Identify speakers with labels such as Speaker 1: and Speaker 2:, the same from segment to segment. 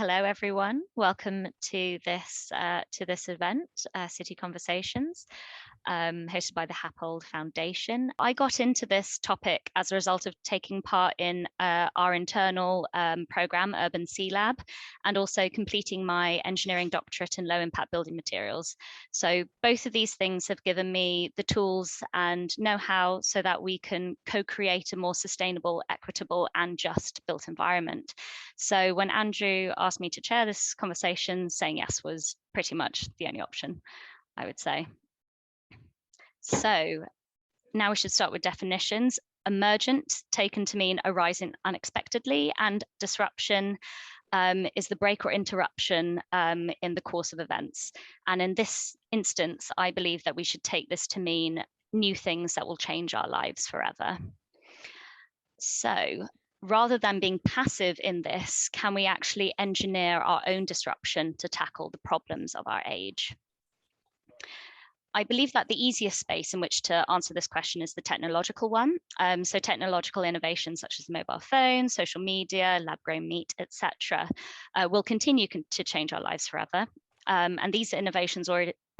Speaker 1: Hello, everyone. Welcome to this event, City Conversations, hosted by the Happold Foundation. I got into this topic as a result of taking part in our internal program, Urban Sea Lab, and also completing my engineering doctorate in low impact building materials. So both of these things have given me the tools and know-how so that we can co-create a more sustainable, equitable, and just built environment. So when Andrew asked me to chair this conversation, saying yes was pretty much the only option, I would say. So now we should start with definitions. Emergent, taken to mean arising unexpectedly, and disruption is the break or interruption in the course of events. And in this instance, I believe that we should take this to mean new things that will change our lives forever. So rather than being passive in this, can we actually engineer our own disruption to tackle the problems of our age? I believe that the easiest space in which to answer this question is the technological one. So technological innovations such as mobile phones, social media, lab-grown meat, etc., will continue to change our lives forever. And these innovations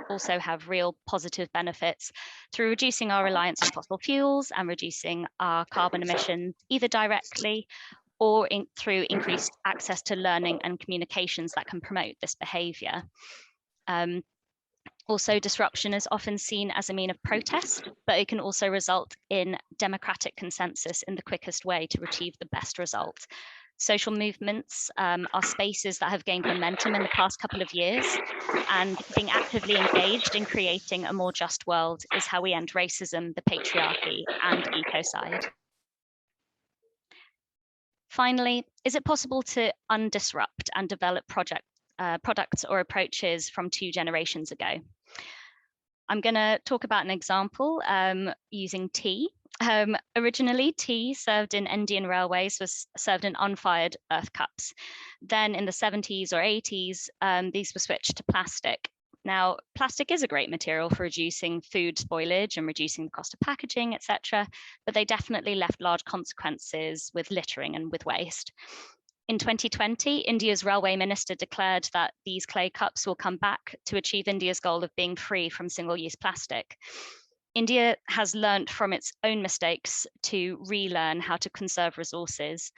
Speaker 1: also have real positive benefits through reducing our reliance on fossil fuels and reducing our carbon emissions, either directly or through increased access to learning and communications that can promote this behavior. Also, disruption is often seen as a mean of protest, but it can also result in democratic consensus in the quickest way to achieve the best result. Social movements are spaces that have gained momentum in the past couple of years, and being actively engaged in creating a more just world is how we end racism, the patriarchy, and ecocide. Finally, is it possible to undisrupt and develop products or approaches from 2 generations ago? I'm going to talk about an example using tea. Originally, tea served in Indian railways was served in unfired earth cups. Then in the 70s or 80s, these were switched to plastic. Now, plastic is a great material for reducing food spoilage and reducing the cost of packaging, etc., but they definitely left large consequences with littering and with waste. In 2020, India's railway minister declared that these clay cups will come back to achieve India's goal of being free from single-use plastic. India has learned from its own mistakes to relearn how to conserve resources.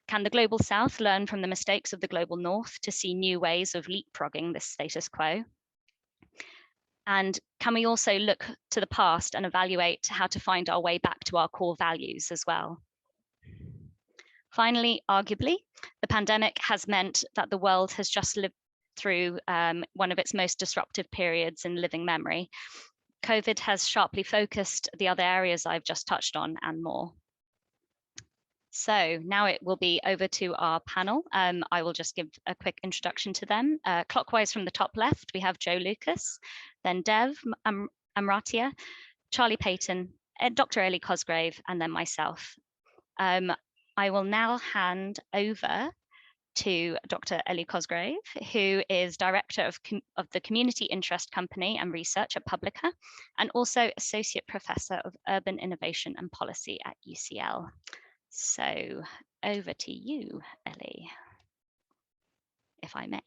Speaker 1: Can the global south learn from the mistakes of the global north to see new ways of leapfrogging this status quo? And can we also look to the past and evaluate how to find our way back to our core values as well? Finally, arguably, the pandemic has meant that the world has just lived through one of its most disruptive periods in living memory. COVID has sharply focused the other areas I've just touched on and more. So now it will be over to our panel. I will just give a quick introduction to them. Clockwise from the top left, we have Joe Lucas, then Dev Amratia, Charlie Payton, Dr. Ellie Cosgrave, and then myself. I will now hand over to Dr. Ellie Cosgrave, who is Director of the Community Interest Company and Research at Publica, and also Associate Professor of Urban Innovation and Policy at UCL. So over to you, Ellie, if I may.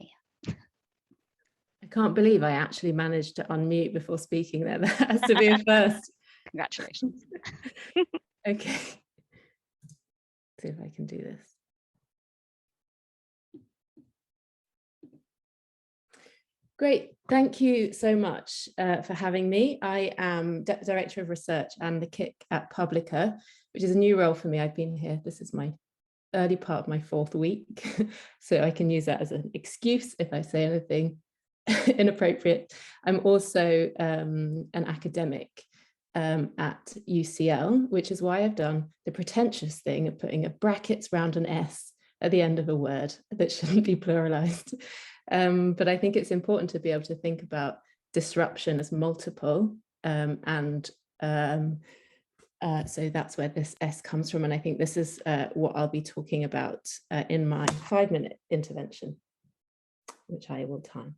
Speaker 2: I can't believe I actually managed to unmute before speaking there. That has to be a first.
Speaker 1: Congratulations.
Speaker 2: Okay. See if I can do this. Great, thank you so much for having me. I am Director of Research and the KIC at Publica, which is a new role for me. I've been here, this is my early part of my 4th week, so I can use that as an excuse if I say anything inappropriate. I'm also an academic at UCL, which is why I've done the pretentious thing of putting a brackets round an S at the end of a word that shouldn't be pluralized. But I think it's important to be able to think about disruption as multiple, so that's where this S comes from. And I think this is what I'll be talking about in my 5-minute intervention, which I will time.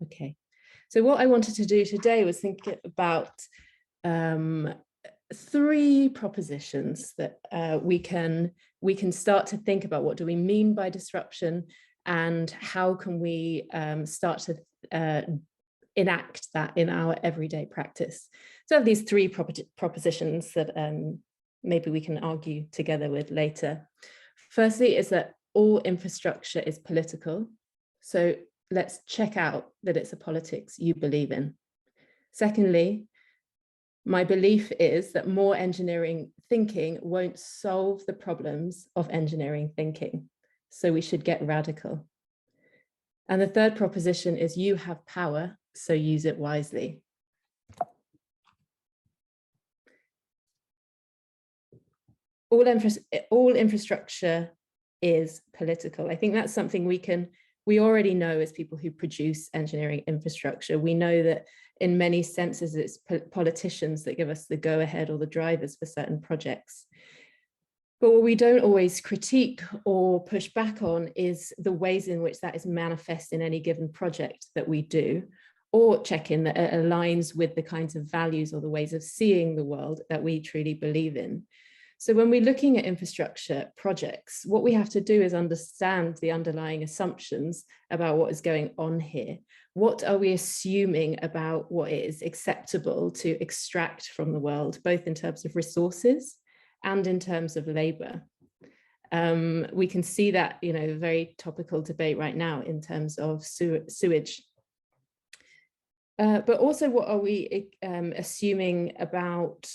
Speaker 2: Okay. So what I wanted to do today was think about three propositions that we can start to think about. What do we mean by disruption, and how can we start to enact that in our everyday practice? So I have these three propositions that maybe we can argue together with later. Firstly is that all infrastructure is political. So let's check out that it's a politics you believe in. Secondly, my belief is that more engineering thinking won't solve the problems of engineering thinking. So we should get radical. And the third proposition is you have power, so use it wisely. All infrastructure is political. I think that's something we already know as people who produce engineering infrastructure. We know that in many senses, it's politicians that give us the go-ahead or the drivers for certain projects. But what we don't always critique or push back on is the ways in which that is manifest in any given project that we do, or check in that it aligns with the kinds of values or the ways of seeing the world that we truly believe in. So when we're looking at infrastructure projects, what we have to do is understand the underlying assumptions about what is going on here. What are we assuming about what is acceptable to extract from the world, both in terms of resources and in terms of labor? We can see that, very topical debate right now in terms of sewage. But also, what are we assuming about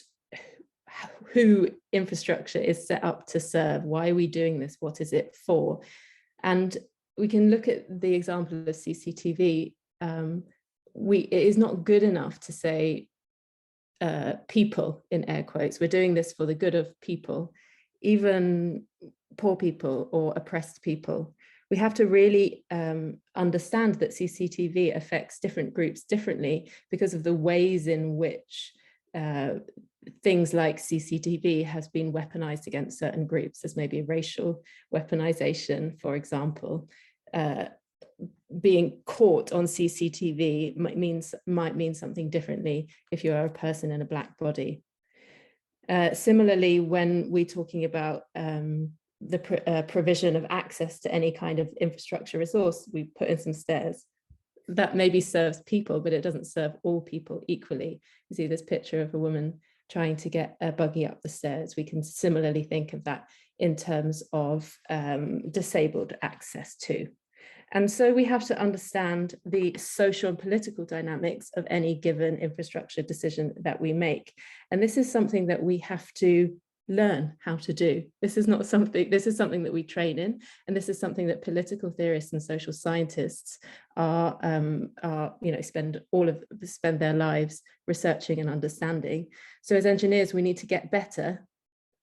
Speaker 2: who infrastructure is set up to serve? Why are we doing this? What is it for? And we can look at the example of CCTV. It is not good enough to say people in air quotes. We're doing this for the good of people, even poor people or oppressed people. We have to really understand that CCTV affects different groups differently because of the ways in which things like CCTV has been weaponized against certain groups. There's maybe racial weaponization, for example. Being caught on CCTV might mean something differently if you are a person in a black body. Similarly, when we're talking about the provision of access to any kind of infrastructure resource, we put in some stairs. That maybe serves people, but it doesn't serve all people equally. You see this picture of a woman trying to get a buggy up the stairs. We can similarly think of that in terms of disabled access to. And so we have to understand the social and political dynamics of any given infrastructure decision that we make. And this is something that we have to learn how to do. This is something that we train in, and this is something that political theorists and social scientists spend their lives researching and understanding. So as engineers, we need to get better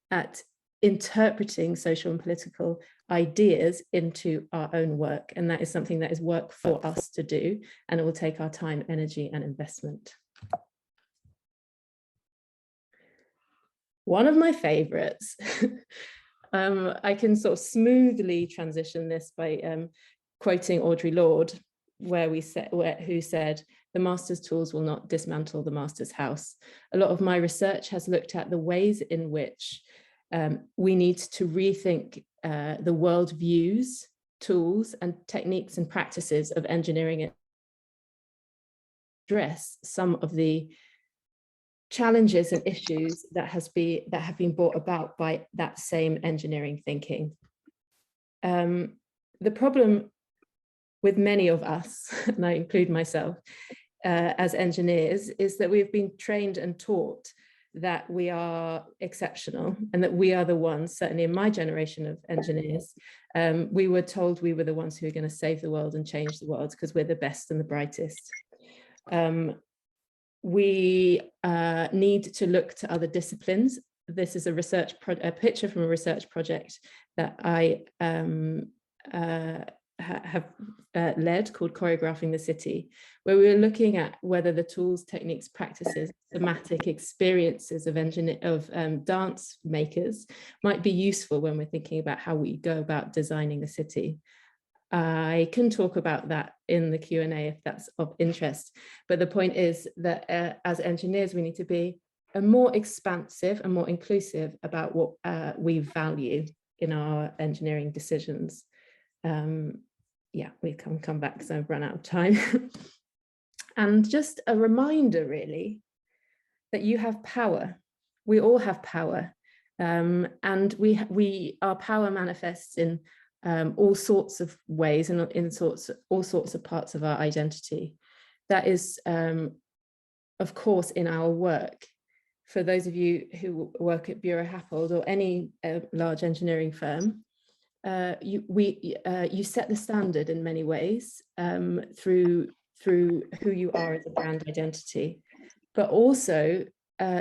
Speaker 2: at interpreting social and political ideas into our own work, and that is something that is work for us to do, and it will take our time, energy, and investment. One of my favorites, I can sort of smoothly transition this by quoting Audre Lorde, who said, "The master's tools will not dismantle the master's house." A lot of my research has looked at the ways in which we need to rethink the world views, tools, and techniques and practices of engineering and address some of the challenges and issues that have been brought about by that same engineering thinking. The problem with many of us, and I include myself, as engineers, is that we've been trained and taught that we are exceptional and that we are the ones, certainly in my generation of engineers, we were told we were the ones who are going to save the world and change the world because we're the best and the brightest. We need to look to other disciplines. This is a picture from a research project that I have led, called Choreographing the City, where we were looking at whether the tools, techniques, practices, thematic experiences of dance makers might be useful when we're thinking about how we go about designing a city. I can talk about that in the Q&A if that's of interest, but the point is that as engineers, we need to be more expansive and more inclusive about what we value in our engineering decisions. Yeah, we can come back because I've run out of time. And just a reminder, really, that you have power. We all have power, and our power manifests in all sorts of ways and in all sorts of parts of our identity. That is, of course, in our work. For those of you who work at Bureau Happold or any large engineering firm, you set the standard in many ways through who you are as a brand identity, but also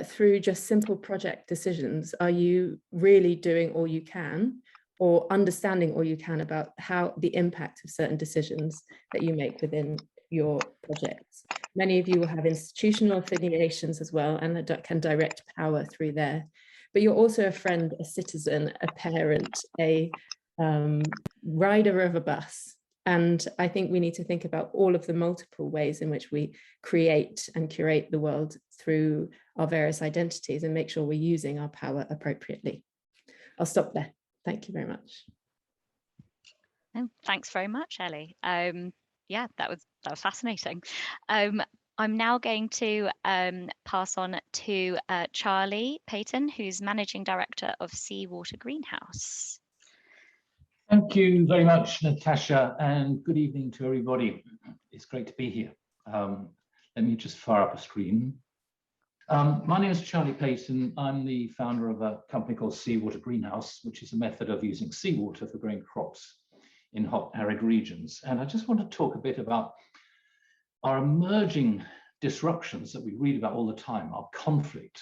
Speaker 2: through just simple project decisions. Are you really doing all you can, or understanding all you can about how the impact of certain decisions that you make within your projects? Many of you will have institutional affiliations as well, and can direct power through there. But you're also a friend, a citizen, a parent, a rider of a bus. And I think we need to think about all of the multiple ways in which we create and curate the world through our various identities and make sure we're using our power appropriately. I'll stop there. Thank you very much.
Speaker 1: Oh, thanks very much, Ellie. Yeah, that was fascinating. I'm now going to pass on to Charlie Payton, who's Managing Director of Seawater Greenhouse.
Speaker 3: Thank you very much, Natasha, and good evening to everybody. It's great to be here. Let me just fire up a screen. My name is Charlie Payton. I'm the founder of a company called Seawater Greenhouse, which is a method of using seawater for growing crops in hot, arid regions. And I just want to talk a bit about our emerging disruptions that we read about all the time, our conflict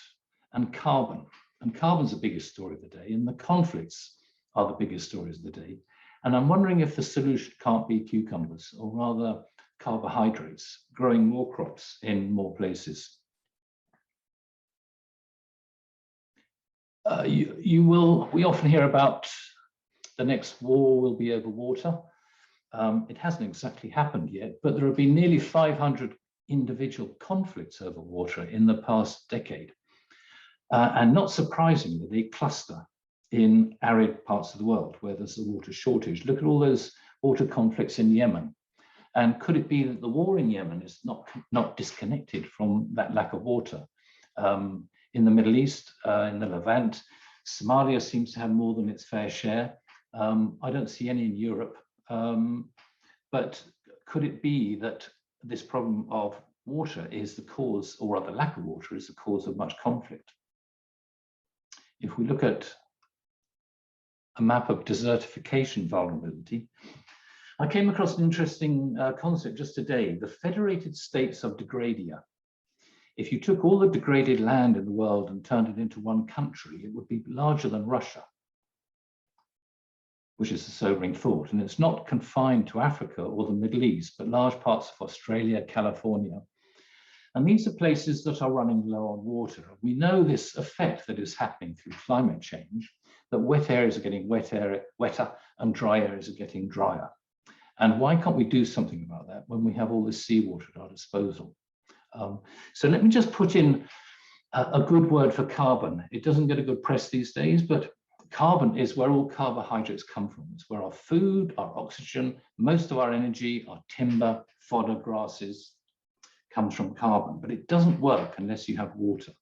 Speaker 3: and carbon. And carbon's the biggest story of the day, and the conflicts are the biggest stories of the day. And I'm wondering if the solution can't be cucumbers, or rather carbohydrates, growing more crops in more places. We often hear about the next war will be over water. It hasn't exactly happened yet, but there have been nearly 500 individual conflicts over water in the past decade. And not surprisingly, they cluster in arid parts of the world where there's a water shortage. Look at all those water conflicts in Yemen. And could it be that the war in Yemen is not disconnected from that lack of water? In the Middle East, in the Levant, Somalia seems to have more than its fair share. I don't see any in Europe. But could it be that this problem of water is the cause, or rather lack of water is the cause of much conflict? If we look at a map of desertification vulnerability, I came across an interesting concept just today, the Federated States of Degradia. If you took all the degraded land in the world and turned it into one country, it would be larger than Russia, which is a sobering thought. And it's not confined to Africa or the Middle East, but large parts of Australia, California. And these are places that are running low on water. We know this effect that is happening through climate change, that wet areas are getting wetter and dry areas are getting drier. And why can't we do something about that when we have all this seawater at our disposal? So let me just put in a good word for carbon. It doesn't get a good press these days, but carbon is where all carbohydrates come from. It's where our food, our oxygen, most of our energy, our timber, fodder, grasses comes from carbon, but it doesn't work unless you have water.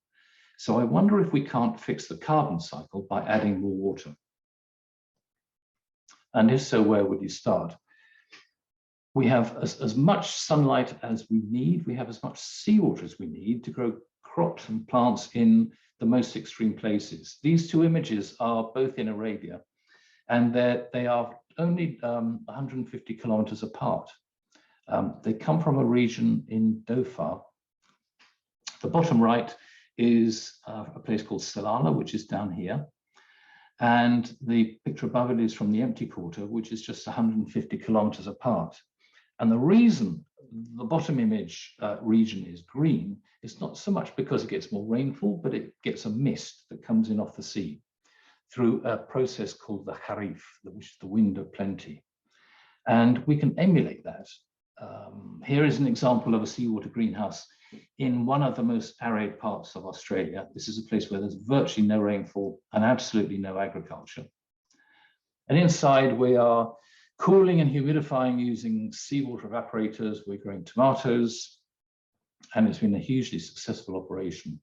Speaker 3: So I wonder if we can't fix the carbon cycle by adding more water. And if so, where would you start? We have as much sunlight as we need. We have as much seawater as we need to grow crops and plants in the most extreme places. These two images are both in Arabia, and they are only 150 kilometers apart. They come from a region in Dhofar. The bottom right is a place called Salala, which is down here. And the picture above it is from the empty quarter, which is just 150 kilometers apart. And the reason the bottom image region is green is not so much because it gets more rainfall, but it gets a mist that comes in off the sea through a process called the Kharif, which is the wind of plenty. And we can emulate that. Here is an example of a seawater greenhouse in one of the most arid parts of Australia. This is a place where there's virtually no rainfall and absolutely no agriculture. And inside we are cooling and humidifying using seawater evaporators. We're growing tomatoes, and it's been a hugely successful operation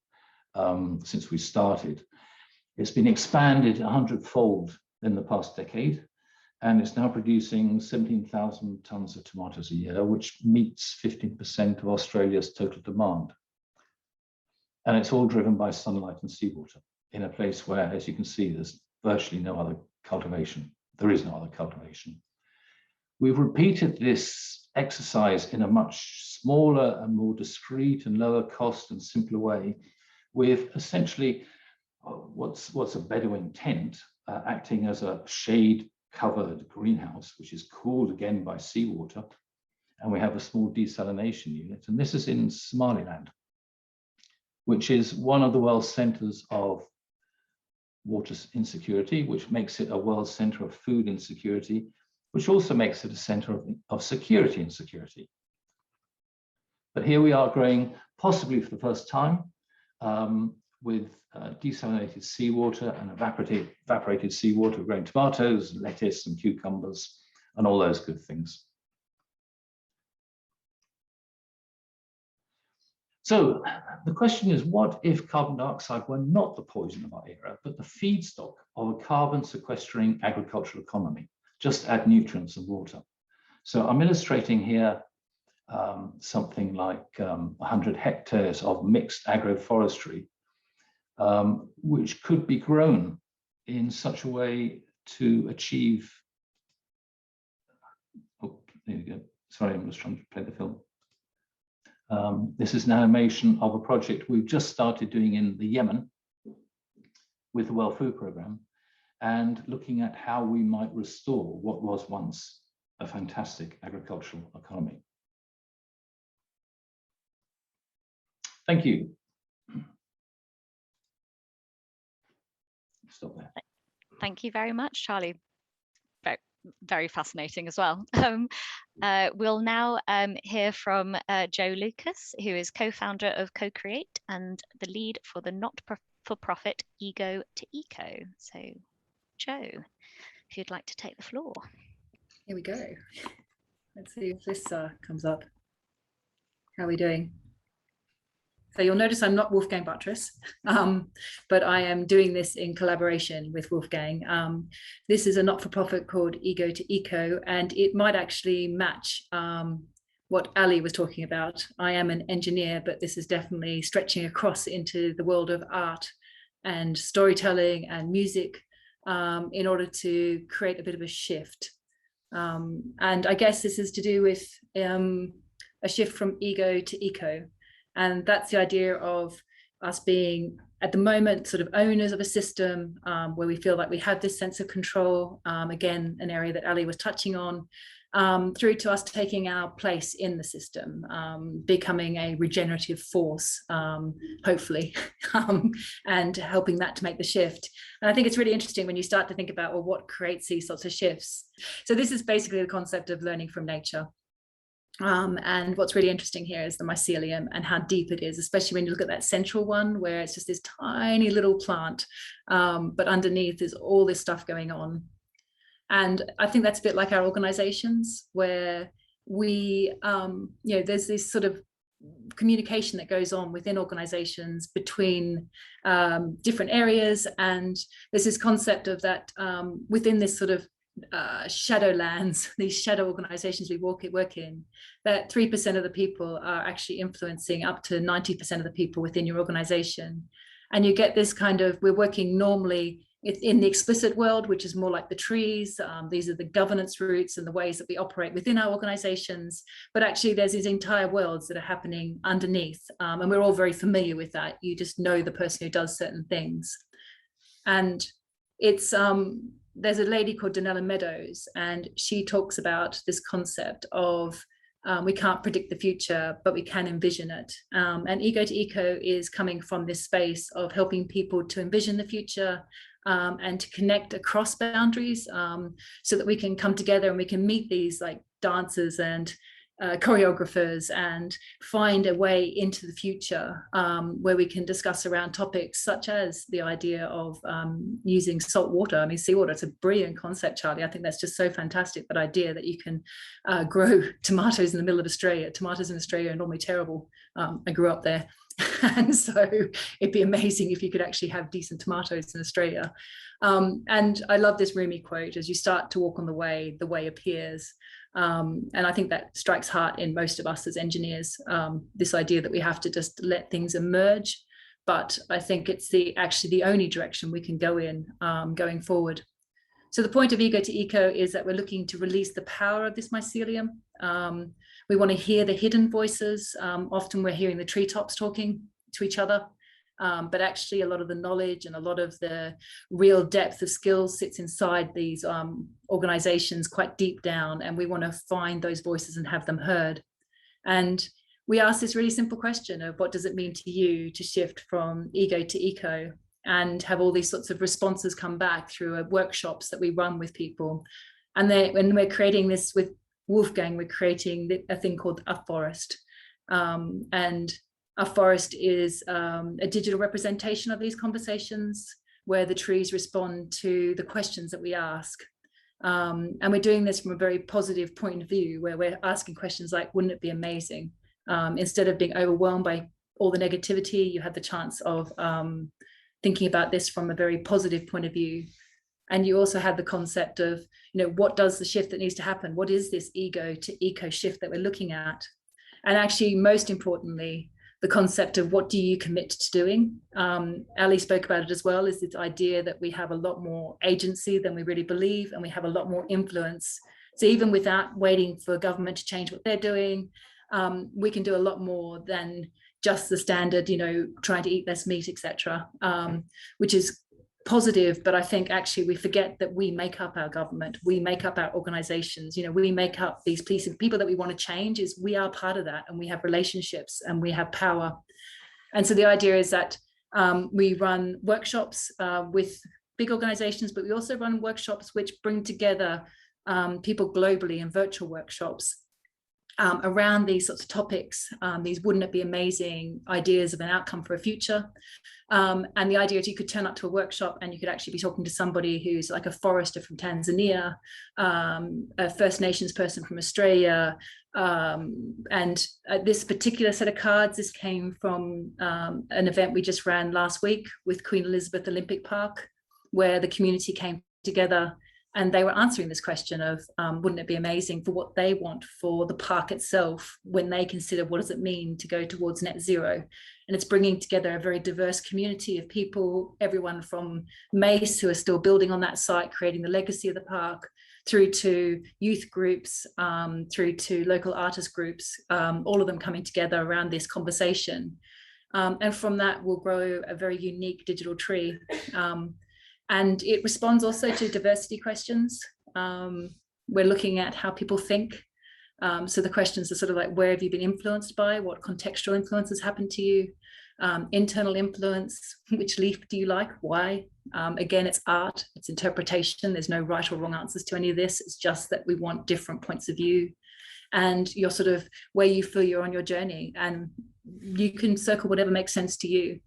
Speaker 3: since we started. It's been expanded 100-fold in the past decade, and it's now producing 17,000 tons of tomatoes a year, which meets 15% of Australia's total demand. And it's all driven by sunlight and seawater in a place where, as you can see, there's virtually no other cultivation. There is no other cultivation. We've repeated this exercise in a much smaller and more discreet and lower cost and simpler way, with essentially what's a Bedouin tent acting as a shade-covered greenhouse, which is cooled again by seawater, and we have a small desalination unit. And this is in Somaliland, which is one of the world's centers of water insecurity, which makes it a world center of food insecurity, which also makes it a center of security insecurity. But here we are growing, possibly for the first time, with desalinated seawater and evaporated seawater, growing tomatoes, and lettuce and cucumbers, and all those good things. So the question is, what if carbon dioxide were not the poison of our era, but the feedstock of a carbon sequestering agricultural economy? Just add nutrients and water. So I'm illustrating here something like 100 hectares of mixed agroforestry, which could be grown in such a way to achieve, oh, there you go. Sorry, I was trying to play the film. This is an animation of a project we've just started doing in the Yemen with the World Food Programme, and looking at how we might restore what was once a fantastic agricultural economy. Thank you. Stop there.
Speaker 1: Thank you very much, Charlie. Very, very fascinating as well. We'll now hear from Joe Lucas, who is co-founder of Co-Create and the lead for the not-for-profit Ego to Eco. So, Joe, if you'd like to take the floor.
Speaker 4: Here we go. Let's see if this comes up. How are we doing? So you'll notice I'm not Wolfgang Buttress, but I am doing this in collaboration with Wolfgang. This is a not-for-profit called Ego to Eco, and it might actually match what Ali was talking about. I am an engineer, but this is definitely stretching across into the world of art and storytelling and music in order to create a bit of a shift. And I guess this is to do with a shift from ego to eco. And that's the idea of us being, at the moment, sort of owners of a system where we feel like we have this sense of control, again, an area that Ali was touching on, through to us taking our place in the system, becoming a regenerative force, hopefully, and helping that to make the shift. And I think it's really interesting when you start to think about, well, what creates these sorts of shifts? So this is basically the concept of learning from nature. And what's really interesting here is the mycelium and how deep it is, especially when you look at that central one where it's just this tiny little plant, but underneath is all this stuff going on. And I think that's a bit like our organizations where we, there's this sort of communication that goes on within organizations between different areas. And there's this concept of that within this sort of shadowlands, these shadow organizations we work in, that 3% of the people are actually influencing up to 90% of the people within your organization. And you get this kind of, we're working normally in the explicit world, which is more like the trees. These are the governance routes and the ways that we operate within our organizations. But actually there's these entire worlds that are happening underneath. And we're all very familiar with that. You just know the person who does certain things. And it's, there's a lady called Donella Meadows, and she talks about this concept of we can't predict the future, but we can envision it. And Ego to Eco is coming from this space of helping people to envision the future and to connect across boundaries so that we can come together and we can meet these like dancers and choreographers and find a way into the future where we can discuss around topics such as the idea of using salt water. I mean, seawater, it's a brilliant concept, Charlie. I think that's just so fantastic, that idea that you can grow tomatoes in the middle of Australia. Tomatoes in Australia are normally terrible. I grew up there. And so it'd be amazing if you could actually have decent tomatoes in Australia. And I love this Rumi quote: as you start to walk on the way appears. And I think that strikes heart in most of us as engineers, this idea that we have to just let things emerge. But I think it's actually the only direction we can go in going forward. So the point of Ego to Eco is that we're looking to release the power of this mycelium. We want to hear the hidden voices. Often we're hearing the treetops talking to each other. But actually a lot of the knowledge and a lot of the real depth of skills sits inside these organizations quite deep down, and we want to find those voices and have them heard. And we ask this really simple question of what does it mean to you to shift from ego to eco, and have all these sorts of responses come back through workshops that we run with people. And when we're creating this with Wolfgang, we're creating a thing called a forest. And a forest is a digital representation of these conversations where the trees respond to the questions that we ask. And we're doing this from a very positive point of view, where we're asking questions like, wouldn't it be amazing? Instead of being overwhelmed by all the negativity, you have the chance of thinking about this from a very positive point of view. And you also have the concept of, what does the shift that needs to happen? What is this ego to eco shift that we're looking at? And actually, most importantly, the concept of what do you commit to doing? Ali spoke about it as well, is this idea that we have a lot more agency than we really believe, and we have a lot more influence. So even without waiting for government to change what they're doing, we can do a lot more than just the standard, trying to eat less meat, etc., which is positive. But I think actually we forget that we make up our government, we make up our organizations, we make up these pieces of people that we want to change. Is we are part of that, and we have relationships and we have power. And so the idea is that we run workshops with big organizations, but we also run workshops which bring together people globally in virtual workshops around these sorts of topics, these wouldn't it be amazing ideas of an outcome for a future. And the idea is you could turn up to a workshop and you could actually be talking to somebody who's like a forester from Tanzania, a First Nations person from Australia. And this particular set of cards, this came from an event we just ran last week with Queen Elizabeth Olympic Park, where the community came together and they were answering this question of wouldn't it be amazing for what they want for the park itself when they consider what does it mean to go towards net zero. And it's bringing together a very diverse community of people, everyone from Mace, who are still building on that site, creating the legacy of the park, through to youth groups, through to local artist groups, all of them coming together around this conversation. And from that will grow a very unique digital tree. And it responds also to diversity questions. We're looking at how people think. So the questions are sort of like, where have you been influenced by? What contextual influences happened to you? Internal influence, which leaf do you like? Why? Again, it's art, it's interpretation. There's no right or wrong answers to any of this. It's just that we want different points of view. And you're sort of where you feel you're on your journey. And you can circle whatever makes sense to you.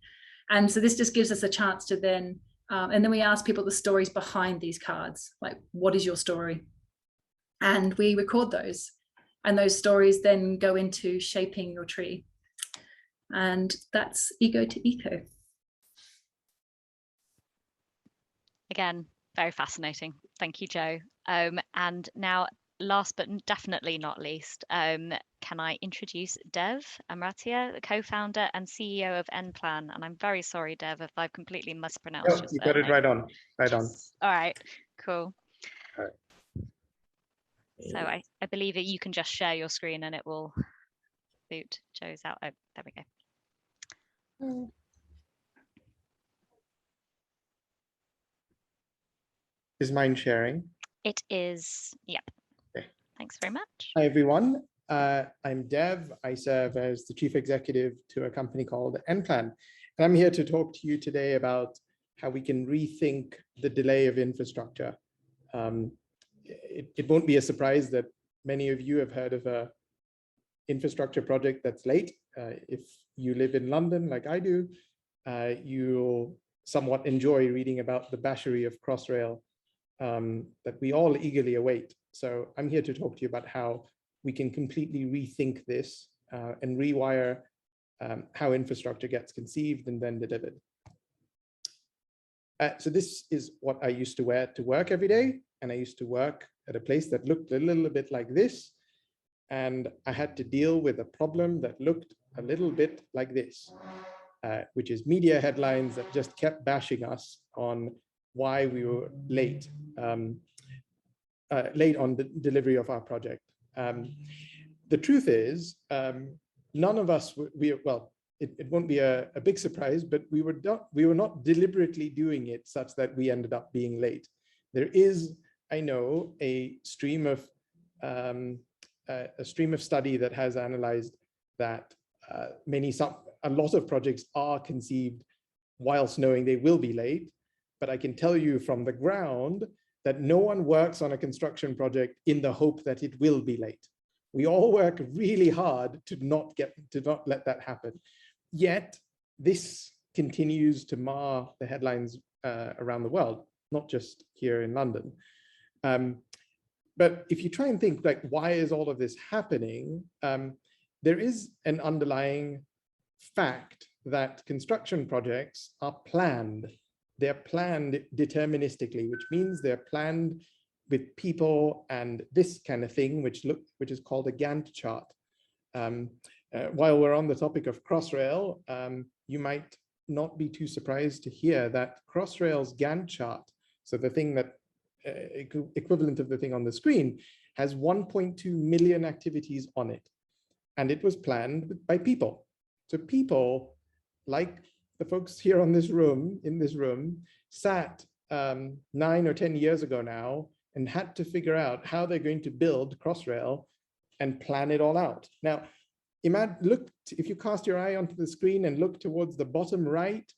Speaker 4: And so this just gives us a chance to then, and then we ask people the stories behind these cards, like, what is your story? And we record those. And those stories then go into shaping your tree. And that's ego to eco.
Speaker 1: Again, very fascinating. Thank you, Jo. And now, last but definitely not least, can I introduce Dev Amratia, the co-founder and CEO of N-Plan. And I'm very sorry, Dev, if I've completely mispronounced your surname.
Speaker 5: You got it right on, right on.
Speaker 1: All right, cool.
Speaker 5: All right.
Speaker 1: So I believe that you can just share your screen and it will boot Jo's out. Oh, there we go.
Speaker 5: Is mine sharing?
Speaker 1: It is, yep.
Speaker 5: Okay.
Speaker 1: Thanks very much.
Speaker 5: Hi, everyone. I'm Dev. I serve as the chief executive to a company called N-Plan. And I'm here to talk to you today about how we can rethink the delay of infrastructure. It won't be a surprise that many of you have heard of a infrastructure project that's late. If you live in London like I do, you'll somewhat enjoy reading about the bashery of Crossrail that we all eagerly await. So I'm here to talk to you about how we can completely rethink this and rewire how infrastructure gets conceived and then delivered. So this is what I used to wear to work every day. And I used to work at a place that looked a little bit like this. And I had to deal with a problem that looked a little bit like this, which is media headlines that just kept bashing us on why we were late, late on the delivery of our project. The truth is, none of us, well, it won't be a big surprise, but we were not deliberately doing it such that we ended up being late. There is, I know, a stream of study that has analyzed that a lot of projects are conceived whilst knowing they will be late. But I can tell you from the ground that no one works on a construction project in the hope that it will be late. We all work really hard to not let that happen. Yet this continues to mar the headlines around the world, not just here in London. But if you try and think, like, why is all of this happening? There is an underlying fact that construction projects are planned. They're planned deterministically, which means they're planned with people and this kind of thing, which is called a Gantt chart. While we're on the topic of Crossrail, you might not be too surprised to hear that Crossrail's Gantt chart, so the thing that equivalent of the thing on the screen, has 1.2 million activities on it. And it was planned by people. So people, like the folks here in this room, sat 9 or 10 years ago now and had to figure out how they're going to build Crossrail and plan it all out. Now, if you cast your eye onto the screen and look towards the bottom right,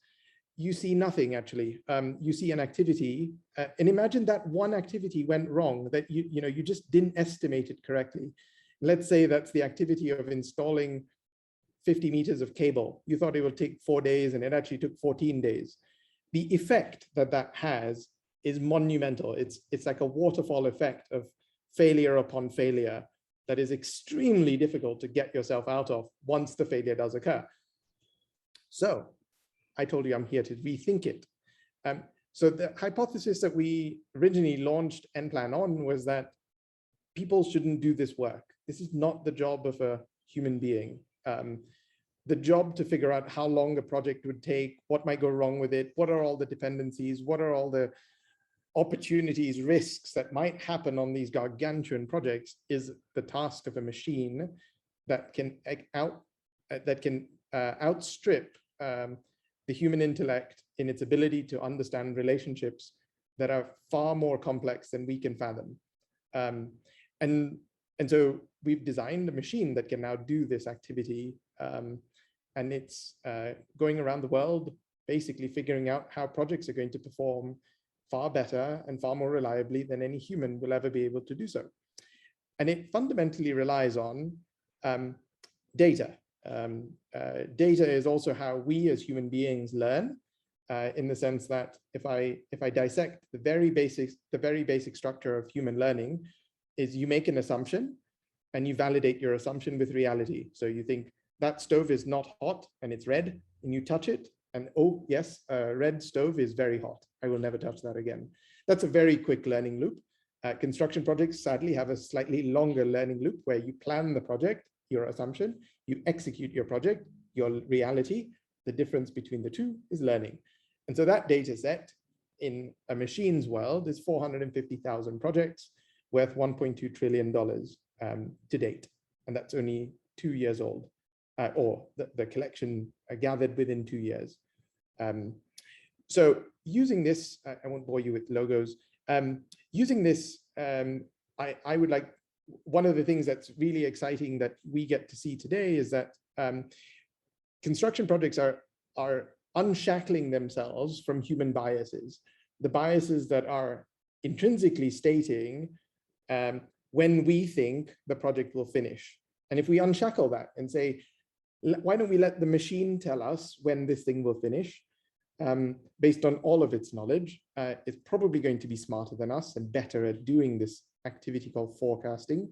Speaker 5: you see nothing actually. You see an activity, and imagine that one activity went wrong, that you just didn't estimate it correctly. Let's say that's the activity of installing 50 meters of cable. You thought it would take 4 days and it actually took 14 days. The effect that has is monumental. It's like a waterfall effect of failure upon failure that is extremely difficult to get yourself out of once the failure does occur. So I told you I'm here to rethink it. So the hypothesis that we originally launched NPlan on was that people shouldn't do this work. This is not the job of a human being. The job to figure out how long a project would take, what might go wrong with it, what are all the dependencies, what are all the opportunities, risks that might happen on these gargantuan projects, is the task of a machine that can outstrip the human intellect in its ability to understand relationships that are far more complex than we can fathom. And so we've designed a machine that can now do this activity. And it's going around the world, basically figuring out how projects are going to perform far better and far more reliably than any human will ever be able to do so. And it fundamentally relies on data. Data is also how we as human beings learn, in the sense that if I dissect the very basic structure of human learning, is you make an assumption and you validate your assumption with reality. So you think that stove is not hot and it's red, and you touch it and, oh yes, a red stove is very hot. I will never touch that again. That's a very quick learning loop. Construction projects sadly have a slightly longer learning loop where you plan the project, your assumption, you execute your project, your reality. The difference between the two is learning. And so that data set in a machine's world is 450,000 projects worth $1.2 trillion to date. And that's only 2 years old, or the collection gathered within 2 years. So using this, I won't bore you with logos. Using this, I would like, one of the things that's really exciting that we get to see today is that construction projects are unshackling themselves from human biases, the biases that are intrinsically stating when we think the project will finish. And if we unshackle that and say, why don't we let the machine tell us when this thing will finish, based on all of its knowledge, it's probably going to be smarter than us and better at doing this activity called forecasting,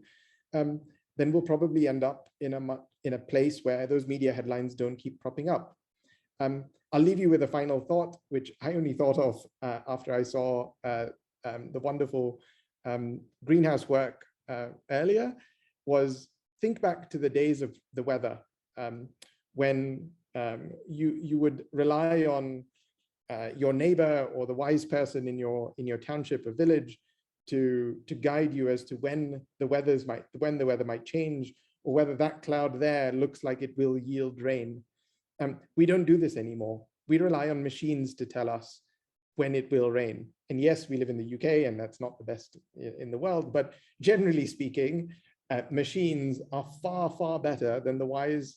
Speaker 5: then we'll probably end up in a place where those media headlines don't keep cropping up. I'll leave you with a final thought, which I only thought of after I saw the wonderful greenhouse work earlier, was think back to the days of the weather, when you would rely on your neighbor or the wise person in your township or village to guide you as to when the weather might change, or whether that cloud there looks like it will yield rain. We don't do this anymore. We rely on machines to tell us when it will rain. And yes, we live in the UK and that's not the best in the world, but generally speaking, machines are far, far better than the wise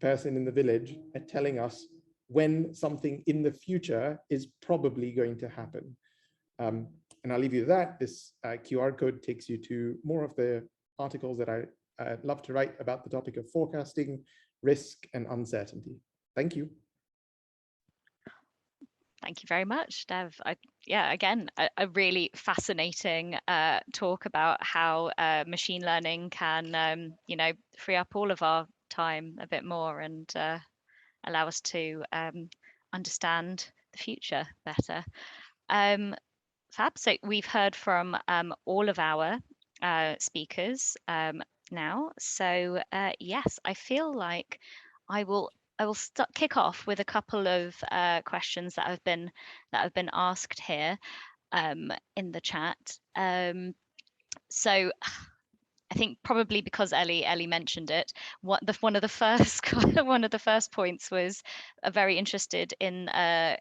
Speaker 5: person in the village at telling us when something in the future is probably going to happen. And I'll leave you with that. This QR code takes you to more of the articles that I love to write about the topic of forecasting, risk, and uncertainty. Thank you.
Speaker 1: Thank you very much, Dev. Yeah, again, a really fascinating talk about how machine learning can, free up all of our time a bit more and allow us to understand the future better. Fab. So we've heard from all of our speakers now. So yes, I feel like I will kick off with a couple of questions that have been asked here in the chat. So I think probably because Ellie mentioned it, one of the first points was very interested in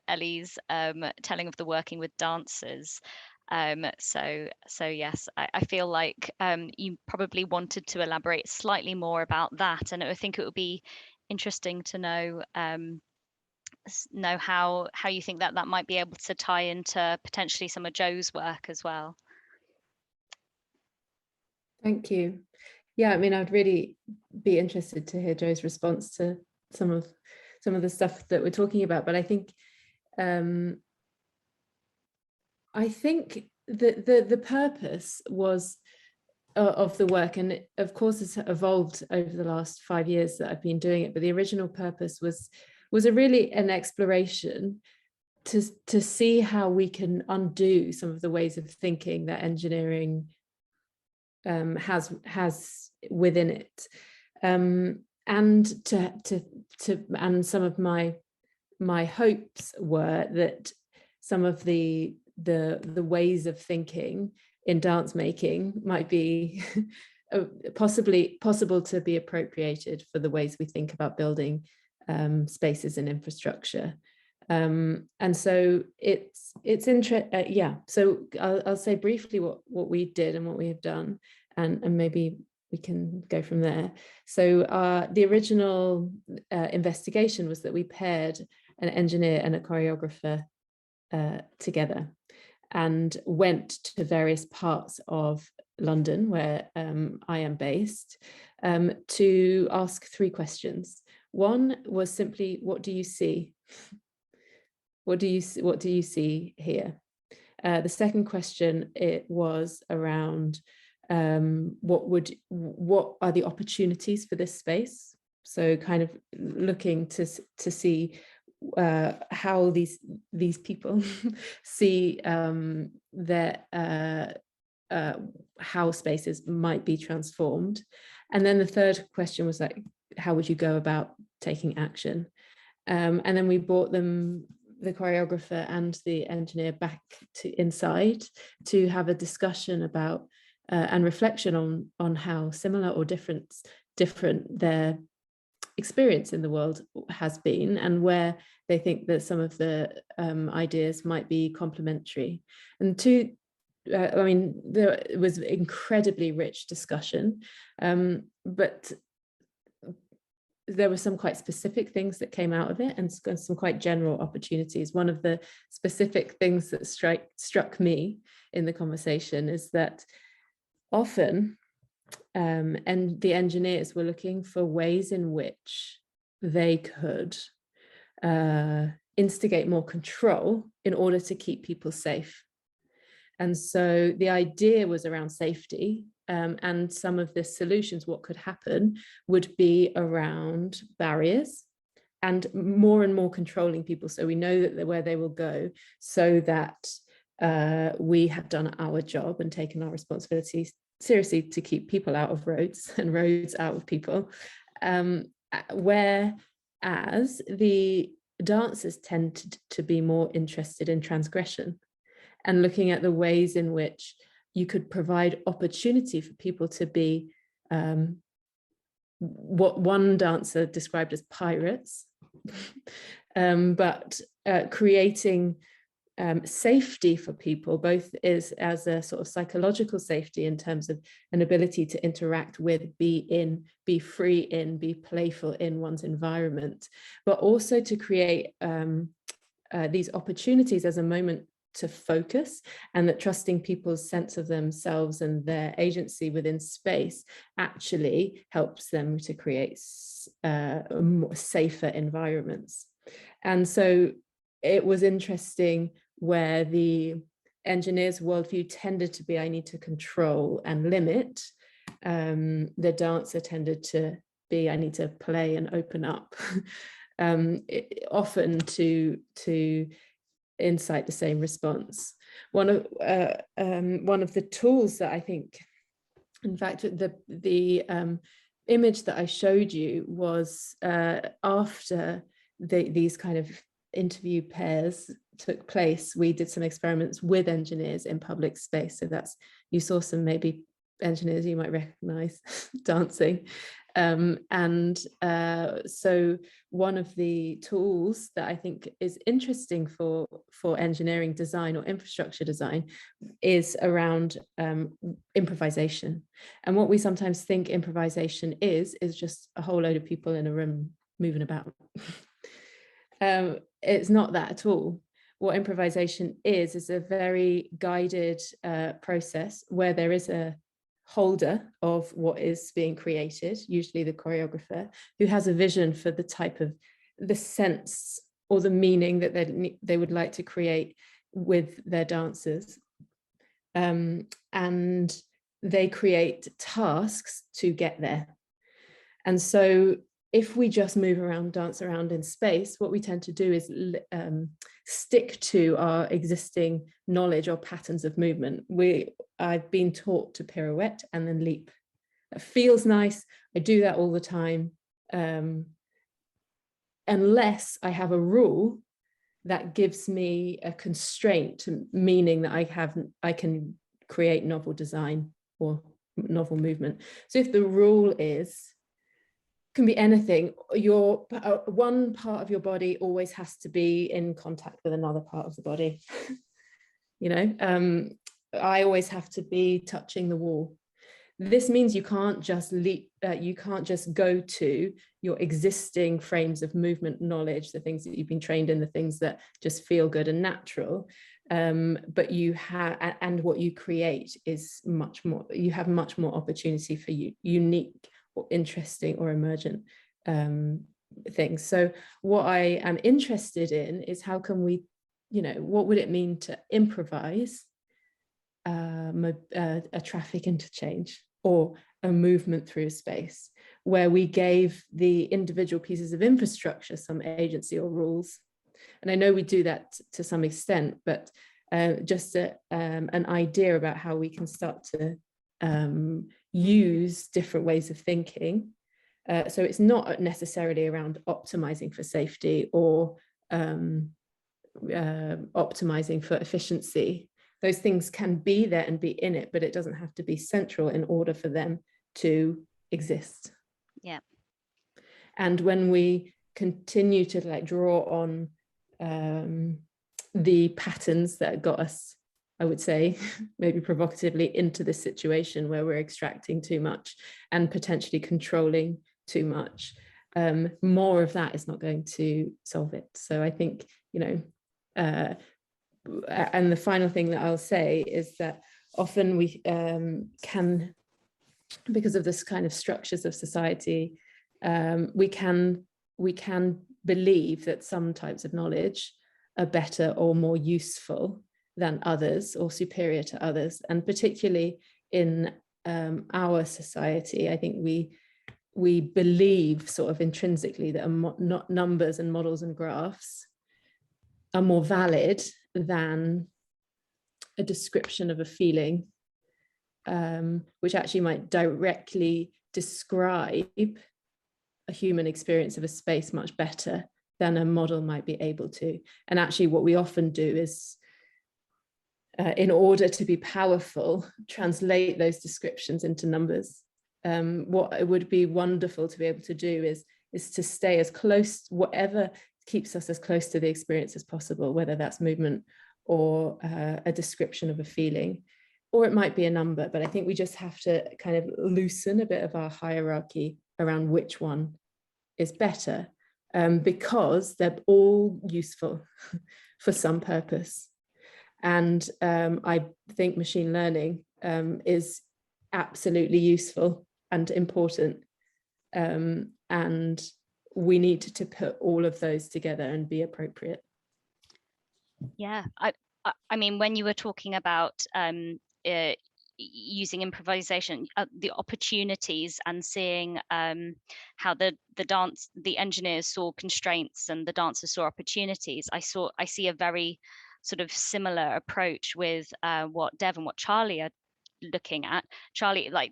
Speaker 1: Ellie's telling of the working with dancers. So yes, I feel like you probably wanted to elaborate slightly more about that, and I think it would be interesting to know how you think that might be able to tie into potentially some of Joe's work as well.
Speaker 2: Thank you. Yeah, I mean, I'd really be interested to hear Joe's response to some of the stuff that we're talking about. But I think the purpose was of the work, and of course it's evolved over the last 5 years that I've been doing it. But the original purpose was really an exploration to see how we can undo some of the ways of thinking that engineering has within it, and some of my hopes were that some of the ways of thinking in dance making might be possible to be appropriated for the ways we think about building spaces and infrastructure. And so it's interesting. Yeah, so I'll say briefly what we did and what we have done, and maybe we can go from there. So the original investigation was that we paired an engineer and a choreographer together and went to various parts of London where I am based to ask 3 questions. One was simply, what do you see? What do you see here? The second question, it was around what are the opportunities for this space? So kind of looking to see how these people see how spaces might be transformed. And then the third question was like, how would you go about taking action? And then we brought them, the choreographer and the engineer, back to inside to have a discussion about and reflection on how similar or different their experience in the world has been, and where they think that some of the ideas might be complementary. And I mean, there was incredibly rich discussion, but there were some quite specific things that came out of it and some quite general opportunities. One of the specific things that struck me in the conversation is that often and the engineers were looking for ways in which they could instigate more control in order to keep people safe. And so the idea was around safety, and some of the solutions, what could happen, would be around barriers and more controlling people. So we know that where they will go, so that we have done our job and taken our responsibilities seriously to keep people out of roads and roads out of people. Whereas the dancers tend to be more interested in transgression and looking at the ways in which you could provide opportunity for people to be what one dancer described as pirates, but creating safety for people, both as a sort of psychological safety in terms of an ability to interact with, be in, be free in, be playful in one's environment, but also to create these opportunities as a moment to focus, and that trusting people's sense of themselves and their agency within space actually helps them to create more safer environments. And so it was interesting where the engineers' worldview tended to be, I need to control and limit. The dancer tended to be, I need to play and open up, often to incite the same response. One of the tools that I think, in fact, the image that I showed you was after these kind of interview pairs took place, we did some experiments with engineers in public space. So that's, you saw some maybe engineers you might recognize dancing. So one of the tools that I think is interesting for engineering design or infrastructure design is around improvisation. And what we sometimes think improvisation is just a whole load of people in a room moving about. It's not that at all. What improvisation is a very guided process where there is a holder of what is being created, usually the choreographer, who has a vision for the type of, the sense or the meaning that they would like to create with their dancers. And they create tasks to get there. And so if we just move around, dance around in space, what we tend to do is stick to our existing knowledge or patterns of movement. I've been taught to pirouette and then leap. That feels nice. I do that all the time. Unless I have a rule that gives me a constraint, meaning that I can create novel design or novel movement. So if the rule can be anything, one part of your body always has to be in contact with another part of the body. You know, I always have to be touching the wall. This means you can't just leap, you can't just go to your existing frames of movement knowledge, the things that you've been trained in, the things that just feel good and natural. But you have, and what you create is much more, you have much more opportunity for unique or interesting or emergent things. So what I am interested in is how can we, you know, what would it mean to improvise a traffic interchange or a movement through space where we gave the individual pieces of infrastructure some agency or rules. And I know we do that to some extent, but just an idea about how we can start to use different ways of thinking. So it's not necessarily around optimizing for safety or optimizing for efficiency. Those things can be there and be in it, but it doesn't have to be central in order for them to exist.
Speaker 1: Yeah.
Speaker 2: And when we continue to like draw on the patterns that got us, I would say, maybe provocatively, into this situation where we're extracting too much and potentially controlling too much, more of that is not going to solve it. So I think, you know, and the final thing that I'll say is that often we can because of this kind of structures of society, we can believe that some types of knowledge are better or more useful than others, or superior to others. And particularly in our society, I think we believe sort of intrinsically that numbers and models and graphs are more valid than a description of a feeling, which actually might directly describe a human experience of a space much better than a model might be able to. And actually what we often do is, in order to be powerful, translate those descriptions into numbers. What it would be wonderful to be able to do is to stay as close, whatever keeps us as close to the experience as possible, whether that's movement or a description of a feeling, or it might be a number. But I think we just have to kind of loosen a bit of our hierarchy around which one is better, because they're all useful for some purpose. And I think machine learning is absolutely useful and important. And we need to put all of those together and be appropriate.
Speaker 1: Yeah, I mean, when you were talking about using improvisation, the opportunities, and seeing how the engineers saw constraints and the dancers saw opportunities, I see a very sort of similar approach with what Dev and what Charlie are looking at. Charlie, like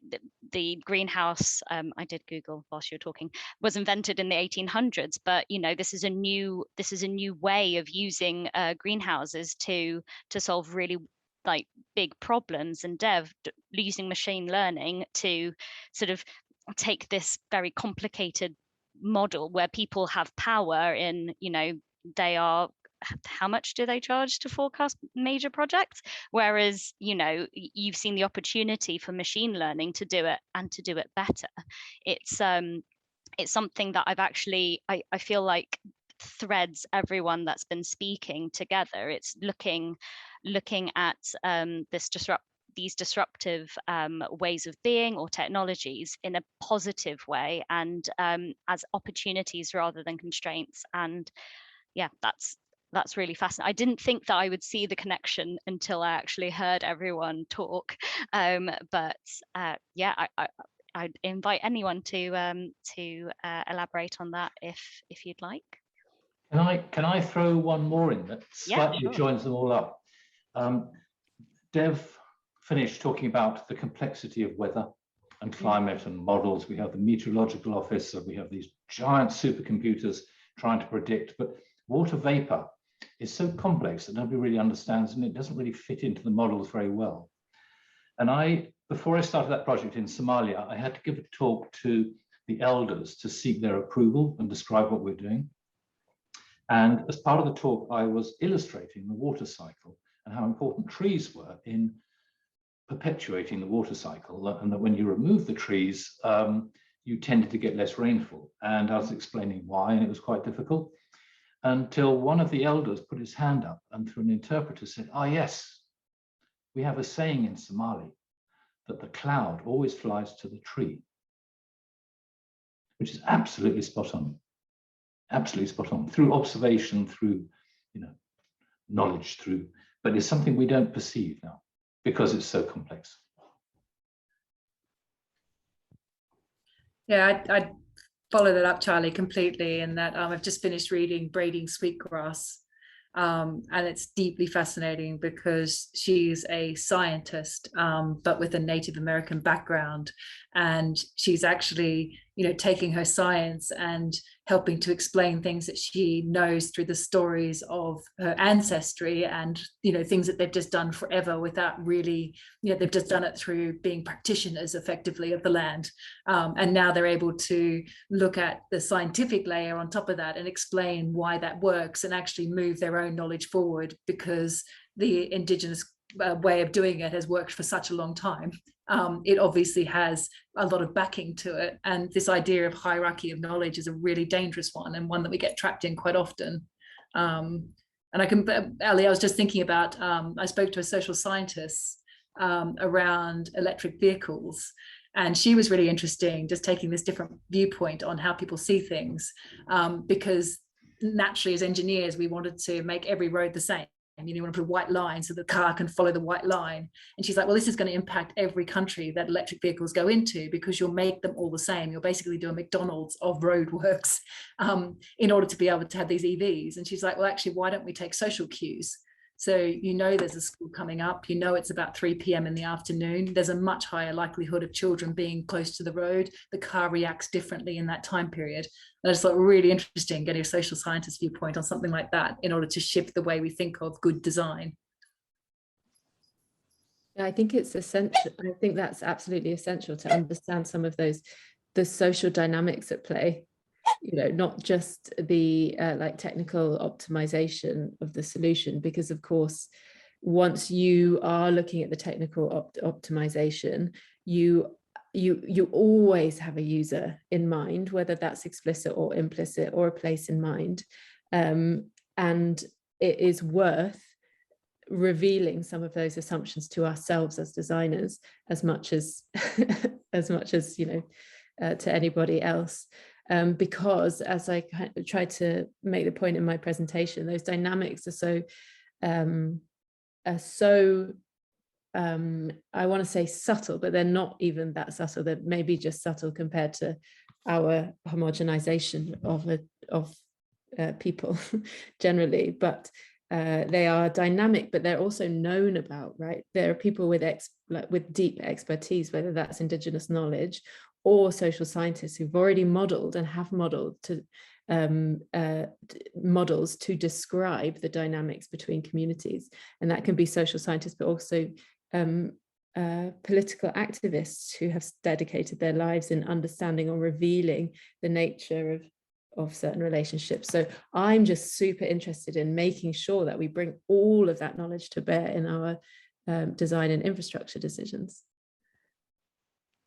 Speaker 1: the greenhouse, I did Google whilst you were talking, was invented in the 1800s, but you know, this is a new way of using greenhouses to solve really like big problems. And Dev using machine learning to sort of take this very complicated model where people have power in, you know, they are, how much do they charge to forecast major projects? Whereas, you know, you've seen the opportunity for machine learning to do it, and to do it better. It's something that I've actually, I feel like threads everyone that's been speaking together. It's looking at these disruptive ways of being or technologies in a positive way, and as opportunities rather than constraints. And yeah, that's really fascinating. I didn't think that I would see the connection until I actually heard everyone talk. But yeah, I'd invite anyone to elaborate on that if you'd like.
Speaker 3: Can I throw one more in that slightly
Speaker 1: sure.
Speaker 3: joins them all up? Dev finished talking about the complexity of weather and climate and models. We have the meteorological office, so we have these giant supercomputers trying to predict, but water vapor is so complex that nobody really understands, and it doesn't really fit into the models very well. And before I started that project in Somalia, I had to give a talk to the elders to seek their approval and describe what we're doing. And as part of the talk, I was illustrating the water cycle and how important trees were in perpetuating the water cycle, and that when you remove the trees, you tended to get less rainfall. And I was explaining why, and it was quite difficult, until one of the elders put his hand up and through an interpreter said, "Ah, yes, we have a saying in Somali that the cloud always flies to the tree," which is absolutely spot on. Absolutely spot on, through observation, through, you know, knowledge, but it's something we don't perceive now because it's so complex.
Speaker 4: Yeah, I'd follow that up, Charlie, completely. In that I've just finished reading Braiding Sweetgrass, and it's deeply fascinating because she's a scientist, but with a Native American background, and she's actually, you know, taking her science and helping to explain things that she knows through the stories of her ancestry, and, you know, things that they've just done forever without really, you know, they've just done it through being practitioners effectively of the land. And now they're able to look at the scientific layer on top of that and explain why that works, and actually move their own knowledge forward, because the indigenous way of doing it has worked for such a long time. It obviously has a lot of backing to it, and this idea of hierarchy of knowledge is a really dangerous one, and one that we get trapped in quite often. And Ali, I was just thinking about, I spoke to a social scientist around electric vehicles, And she was really interesting, just taking this different viewpoint on how people see things, because naturally as engineers, we wanted to make every road the same. And you want to put a white line so the car can follow the white line. And she's like, well, this is going to impact every country that electric vehicles go into, because you'll make them all the same. You'll basically do a McDonald's of roadworks in order to be able to have these EVs. And she's like, well, actually, why don't we take social cues? So there's a school coming up, it's about 3 p.m. in the afternoon. There's a much higher likelihood of children being close to the road. The car reacts differently in that time period. And I just thought really interesting getting a social scientist viewpoint on something like that in order to shift the way we think of good design.
Speaker 2: Yeah, I think it's essential. I think that's absolutely essential to understand some of the social dynamics at play. Not just the like technical optimization of the solution, because of course, once you are looking at the technical optimization, you always have a user in mind, whether that's explicit or implicit, or a place in mind, and it is worth revealing some of those assumptions to ourselves as designers as much as to anybody else. Because as I tried to make the point in my presentation, those dynamics are so I want to say subtle, but they're not even that subtle. They're maybe just subtle compared to our homogenization of people generally, but they are dynamic, but they're also known about, right? There are people with deep expertise, whether that's indigenous knowledge or social scientists who've already modeled and have modeled models to describe the dynamics between communities. And that can be social scientists, but also political activists who have dedicated their lives in understanding or revealing the nature of certain relationships. So I'm just super interested in making sure that we bring all of that knowledge to bear in our design and infrastructure decisions.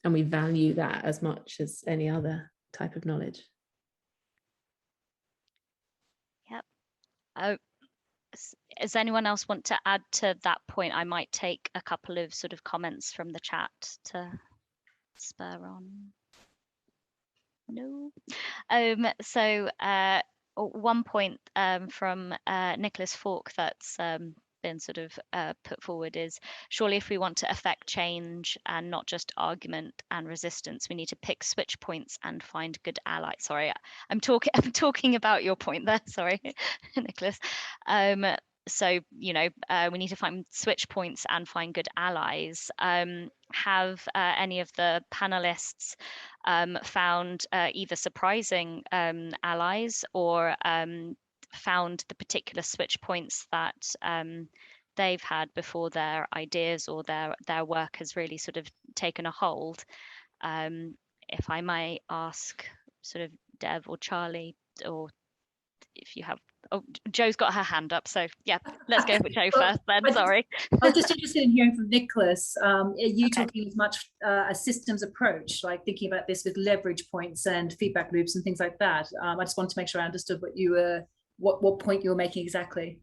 Speaker 2: And we value that as much as any other type of knowledge.
Speaker 1: Yep. Does anyone else want to add to that point? I might take a couple of sort of comments from the chat to spur on. No. So one point from Nicholas Falk that's been sort of put forward is, surely if we want to affect change and not just argument and resistance, we need to pick switch points and find good allies. Sorry, I'm talking about your point there. Sorry, Nicholas. So we need to find switch points and find good allies. Have any of the panelists found either surprising allies or found the particular switch points that they've had before their ideas or their work has really sort of taken a hold? If I might ask sort of Dev or Charlie, or if you have, oh, Joe's got her hand up, so yeah, let's go with Joe first then. Sorry.
Speaker 4: I was just interested in hearing from Nicholas. Are you
Speaker 1: Okay.
Speaker 4: talking as much a systems approach, like thinking about this with leverage points and feedback loops and things like that? I just wanted to make sure I understood what you were, what point you were making exactly.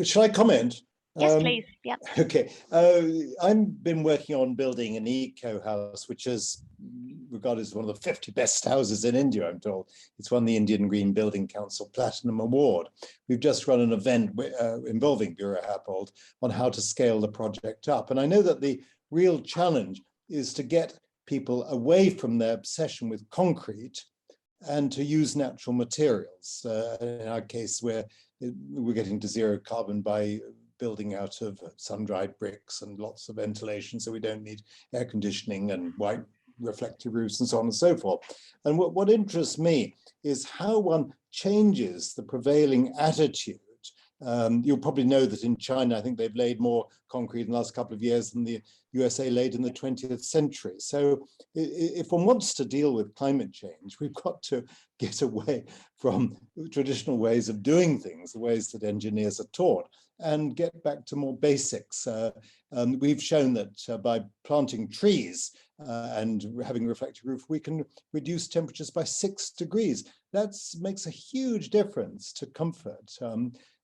Speaker 6: Shall I comment?
Speaker 1: Yes, please. Yeah.
Speaker 6: Okay. I've been working on building an eco house, which is regarded as one of the 50 best houses in India, I'm told. It's won the Indian Green Building Council Platinum Award. We've just run an event involving Bureau Happold on how to scale the project up. And I know that the real challenge is to get people away from their obsession with concrete and to use natural materials. In our case, we're getting to zero carbon by building out of sun-dried bricks and lots of ventilation, so we don't need air conditioning and white reflective roofs and so on and so forth. And what interests me is how one changes the prevailing attitude. You'll probably know that in China, I think they've laid more concrete in the last couple of years than the USA laid in the 20th century. So if one wants to deal with climate change, we've got to get away from traditional ways of doing things, the ways that engineers are taught, and get back to more basics. We've shown that by planting trees and having a reflective roof, we can reduce temperatures by 6 degrees. That makes a huge difference to comfort.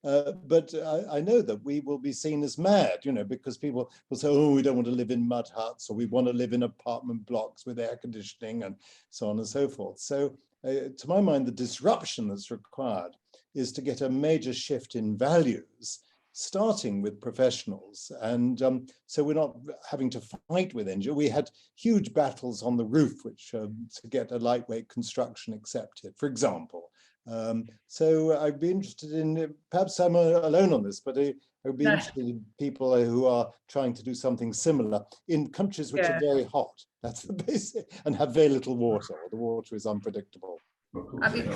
Speaker 6: But I know that we will be seen as mad, because people will say, oh, we don't want to live in mud huts, or we want to live in apartment blocks with air conditioning and so on and so forth. So to my mind, the disruption that's required is to get a major shift in values, starting with professionals. And so we're not having to fight with engineers. We had huge battles on the roof, which to get a lightweight construction accepted, for example. So I'd be interested in, perhaps I'm alone on this, but I would be interested in people who are trying to do something similar in countries which are very hot. That's the basic, and have very little water, or the water is unpredictable.
Speaker 4: I mean,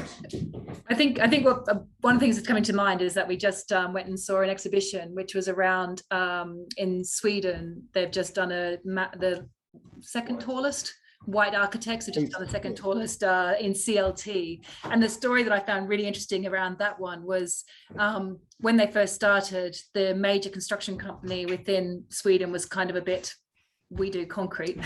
Speaker 4: I think what one of the things that's coming to mind is that we just went and saw an exhibition which was around in Sweden. They've just done the second tallest. White architects have just done the second tallest in CLT. And the story that I found really interesting around that one was when they first started, the major construction company within Sweden was kind of a bit, we do concrete.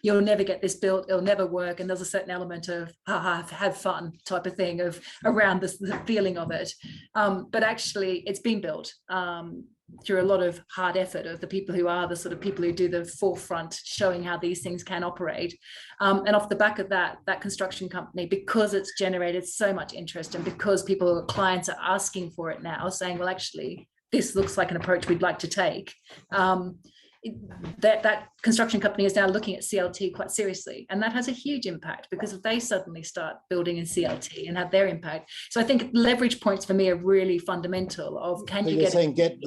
Speaker 4: You'll never get this built, it'll never work. And there's a certain element of have fun type of thing around the feeling of it. But actually it's been built through a lot of hard effort of the people who are the sort of people who do the forefront showing how these things can operate. And off the back of that construction company, because it's generated so much interest, and because clients are asking for it now, saying, well, actually, this looks like an approach we'd like to take. That construction company is now looking at CLT quite seriously, and that has a huge impact, because if they suddenly start building in CLT and have their impact. So I think leverage points for me are really fundamental of, can you
Speaker 6: get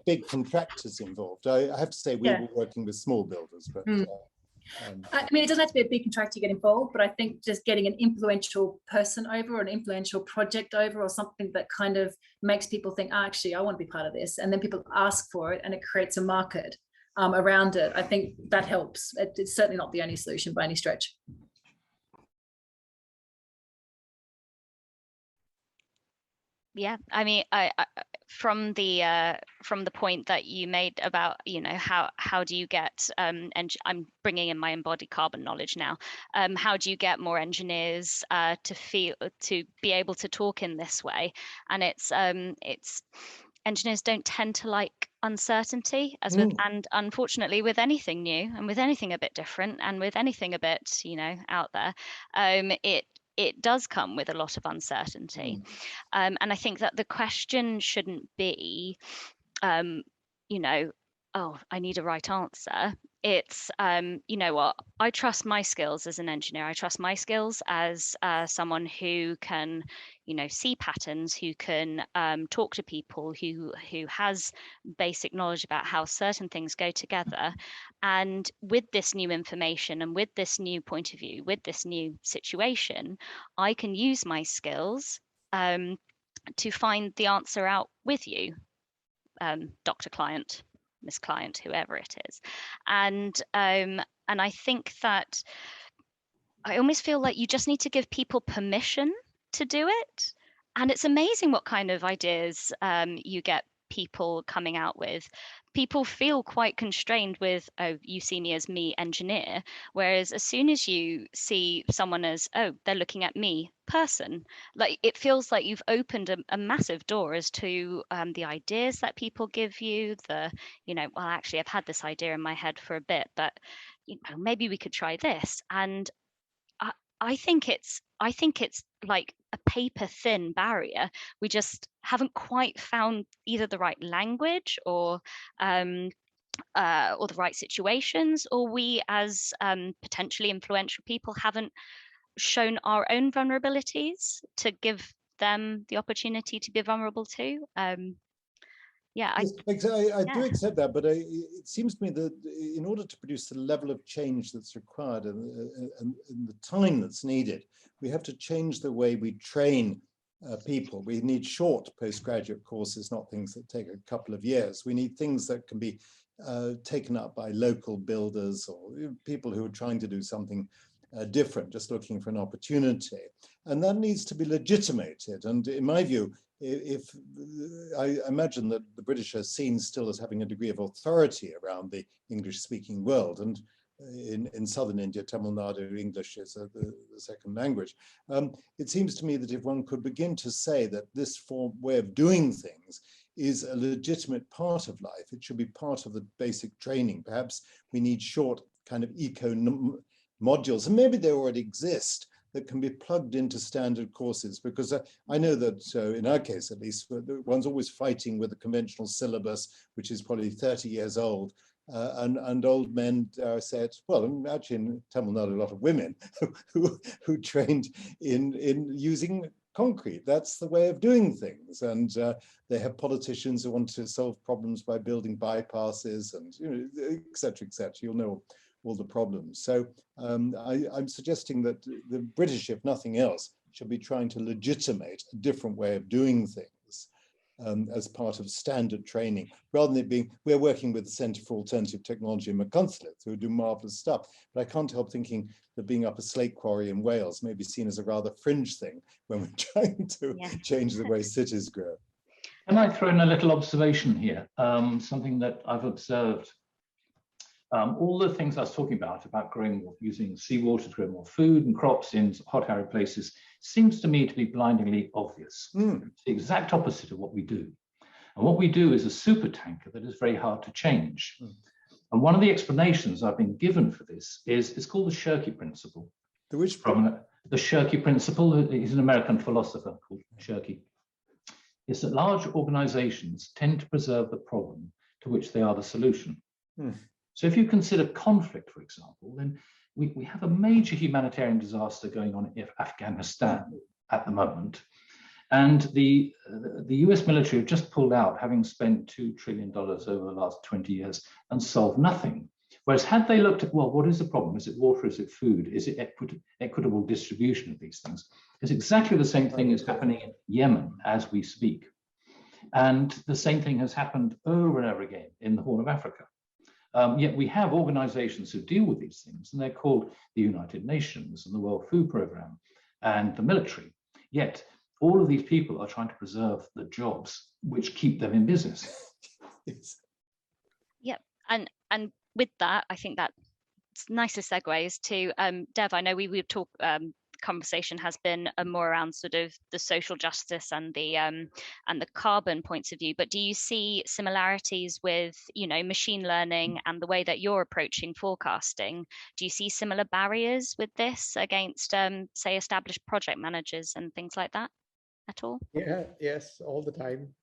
Speaker 6: big contractors involved? I have to say we were working with small builders, but
Speaker 4: I mean, it doesn't have to be a big contractor to get involved, but I think just getting an influential person over, or an influential project over, or something that kind of makes people think, actually, I want to be part of this. And then people ask for it, and it creates a market around it. I think that helps. It's certainly not the only solution by any stretch.
Speaker 1: Yeah, I mean, I from the point that you made about, how do you get and I'm bringing in my embodied carbon knowledge now, how do you get more engineers to be able to talk in this way? And it's engineers don't tend to like uncertainty, and unfortunately with anything new, and with anything a bit different, and with anything a bit out there, it does come with a lot of uncertainty. And I think that the question shouldn't be, oh, I need a right answer. It's, what, I trust my skills as an engineer. I trust my skills as someone who can, see patterns, who can talk to people, who has basic knowledge about how certain things go together. And with this new information, and with this new point of view, with this new situation, I can use my skills to find the answer out with you, Dr. Client, Miss Client, whoever it is. And I think that I almost feel like you just need to give people permission to do it. And it's amazing what kind of ideas you get people coming out with. People feel quite constrained with, oh, you see me as me, engineer, whereas as soon as you see someone as, oh, they're looking at me, person, like it feels like you've opened a massive door as to the ideas that people give you, well, actually I've had this idea in my head for a bit, but maybe we could try this. And I think it's like a paper thin barrier. We just haven't quite found either the right language or the right situations, or we as potentially influential people haven't shown our own vulnerabilities to give them the opportunity to be vulnerable too. I
Speaker 6: do accept that, but it seems to me that in order to produce the level of change that's required and the time that's needed, we have to change the way we train people. We need short postgraduate courses, not things that take a couple of years. We need things that can be taken up by local builders or people who are trying to do something different, just looking for an opportunity. And that needs to be legitimated. And in my view, if I imagine that the British are seen still as having a degree of authority around the English-speaking world, and in southern India, Tamil Nadu, English is the second language. It seems to me that if one could begin to say that this way of doing things is a legitimate part of life, it should be part of the basic training. Perhaps we need short kind of eco modules, and maybe they already exist, that can be plugged into standard courses, because I know that in our case, at least, one's always fighting with the conventional syllabus, which is probably 30 years old. And old men said, well, actually in Tamil Nadu, a lot of women who trained in using concrete. That's the way of doing things. And they have politicians who want to solve problems by building bypasses and, et cetera, et cetera. You'll know all the problems. So I'm suggesting that the British, if nothing else, should be trying to legitimate a different way of doing things as part of standard training, rather than it being, we're working with the Centre for Alternative Technology in Machynlleth, who do marvelous stuff. But I can't help thinking that being up a slate quarry in Wales may be seen as a rather fringe thing when we're trying to change the way cities grow.
Speaker 3: Can I throw in a little observation here? Something that I've observed. All the things I was talking about growing, using seawater to grow more food and crops in hot, arid places, seems to me to be blindingly obvious. It's the exact opposite of what we do. And what we do is a super tanker that is very hard to change. And one of the explanations I've been given for this is, it's called the Shirky Principle.
Speaker 6: The which?
Speaker 3: The Shirky Principle. He's an American philosopher called Shirky. It's that large organizations tend to preserve the problem to which they are the solution. So if you consider conflict, for example, then we have a major humanitarian disaster going on in Afghanistan at the moment. And the US military have just pulled out, having spent $2 trillion over the last 20 years and solved nothing. Whereas had they looked at, well, what is the problem? Is it water? Is it food? Is it equitable distribution of these things? It's exactly the same thing is happening in Yemen as we speak. And the same thing has happened over and over again in the Horn of Africa. Yet we have organizations who deal with these things, and they're called the United Nations and the World Food Programme and the military. Yet all of these people are trying to preserve the jobs which keep them in business.
Speaker 1: Yep, and with that, I think that's nicest segues to Dev. I know we would talk. Conversation has been more around sort of the social justice and the carbon points of view, but do you see similarities with, you know, machine learning and the way that you're approaching forecasting? Do you see similar barriers with this against say established project managers and things like that at all?
Speaker 5: Yeah, yes, all the time.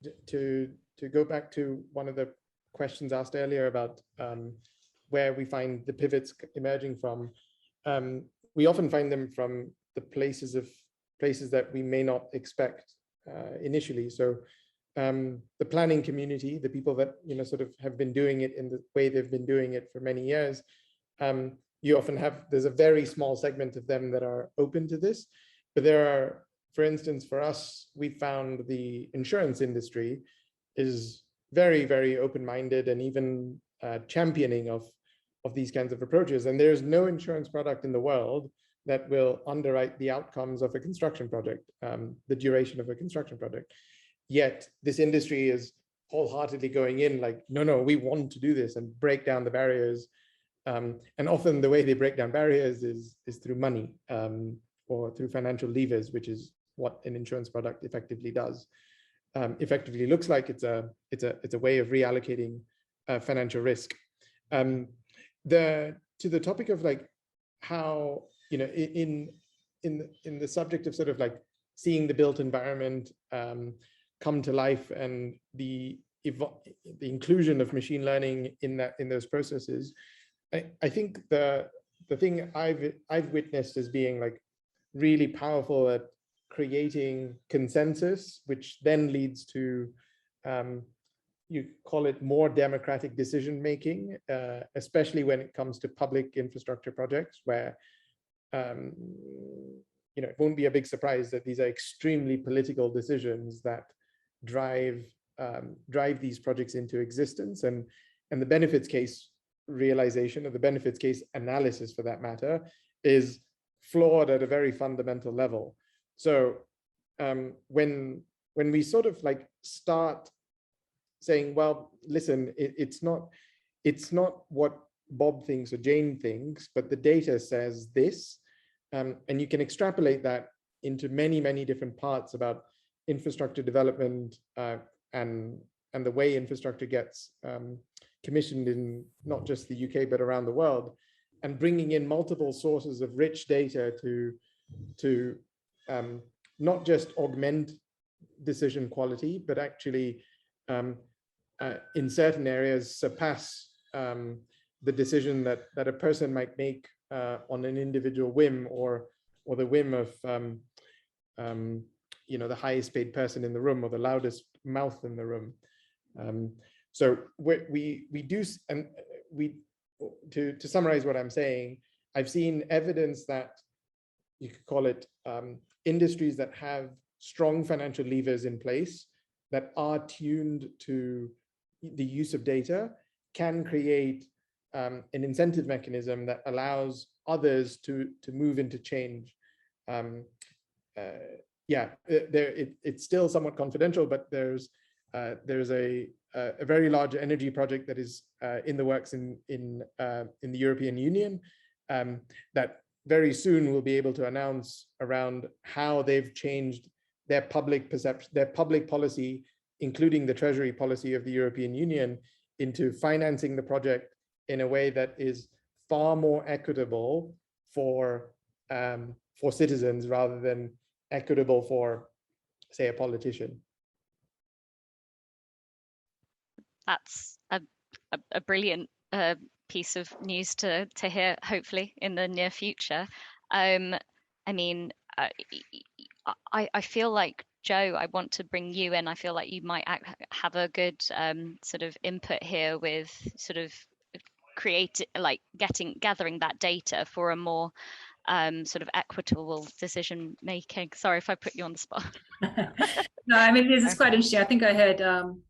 Speaker 5: To go back to one of the questions asked earlier about where we find the pivots emerging from, we often find them from the places that we may not expect initially. So the planning community, the people that, you know, sort of have been doing it in the way they've been doing it for many years, you often have, there's a very small segment of them that are open to this. But there are, for instance, for us, we found the insurance industry is very, very open-minded and even championing of these kinds of approaches. And there's no insurance product in the world that will underwrite the outcomes of a construction project, the duration of a construction project. Yet this industry is wholeheartedly going in like, no, we want to do this and break down the barriers. And often the way they break down barriers is through money or through financial levers, which is what an insurance product effectively does. Effectively looks like it's a way of reallocating financial risk. To the topic of like how, you know, in the subject of sort of like seeing the built environment come to life and the inclusion of machine learning in those processes, I think the thing I've witnessed as being like really powerful at creating consensus, which then leads to you call it more democratic decision making, especially when it comes to public infrastructure projects, where you know, it won't be a big surprise that these are extremely political decisions that drive these projects into existence, and the benefits case realization, or the benefits case analysis for that matter, is flawed at a very fundamental level. So when we sort of like start saying, well, listen, it's not, it's not what Bob thinks or Jane thinks, but the data says this. And you can extrapolate that into many, many different parts about infrastructure development and the way infrastructure gets commissioned in not just the UK, but around the world, and bringing in multiple sources of rich data to not just augment decision quality, but actually in certain areas surpass the decision that a person might make on an individual whim or the whim of you know, the highest paid person in the room or the loudest mouth in the room. So we do, and to summarize what I'm saying, I've seen evidence that you could call it industries that have strong financial levers in place that are tuned to the use of data can create an incentive mechanism that allows others to move into change. Yeah, it's still somewhat confidential, but there's a very large energy project that is in the works in the European Union that very soon will be able to announce around how they've changed their public perception, their public policy, including the treasury policy of the European Union, into financing the project in a way that is far more equitable for citizens rather than equitable for, say, a politician.
Speaker 1: That's a brilliant piece of news to hear, hopefully in the near future. I mean, I feel like, Joe, I want to bring you in. I feel like you might have a good sort of input here with sort of gathering that data for a more sort of equitable decision making. Sorry if I put you on the spot.
Speaker 4: No, I mean, this is quite interesting. I think I heard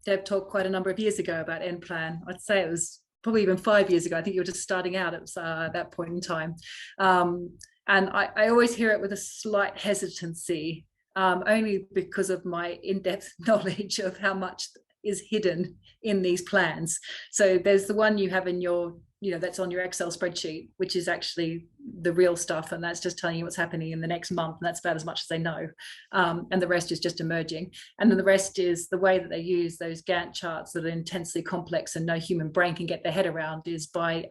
Speaker 4: Deb talk quite a number of years ago about N-Plan. I'd say it was probably even 5 years ago. I think you were just starting out at that point in time. And I always hear it with a slight hesitancy, only because of my in-depth knowledge of how much is hidden in these plans. So there's the one you have in your, you know, that's on your Excel spreadsheet, which is actually the real stuff, and that's just telling you what's happening in the next month, and that's about as much as they know, and the rest is just emerging. And then the rest is the way that they use those Gantt charts that are intensely complex and no human brain can get their head around is by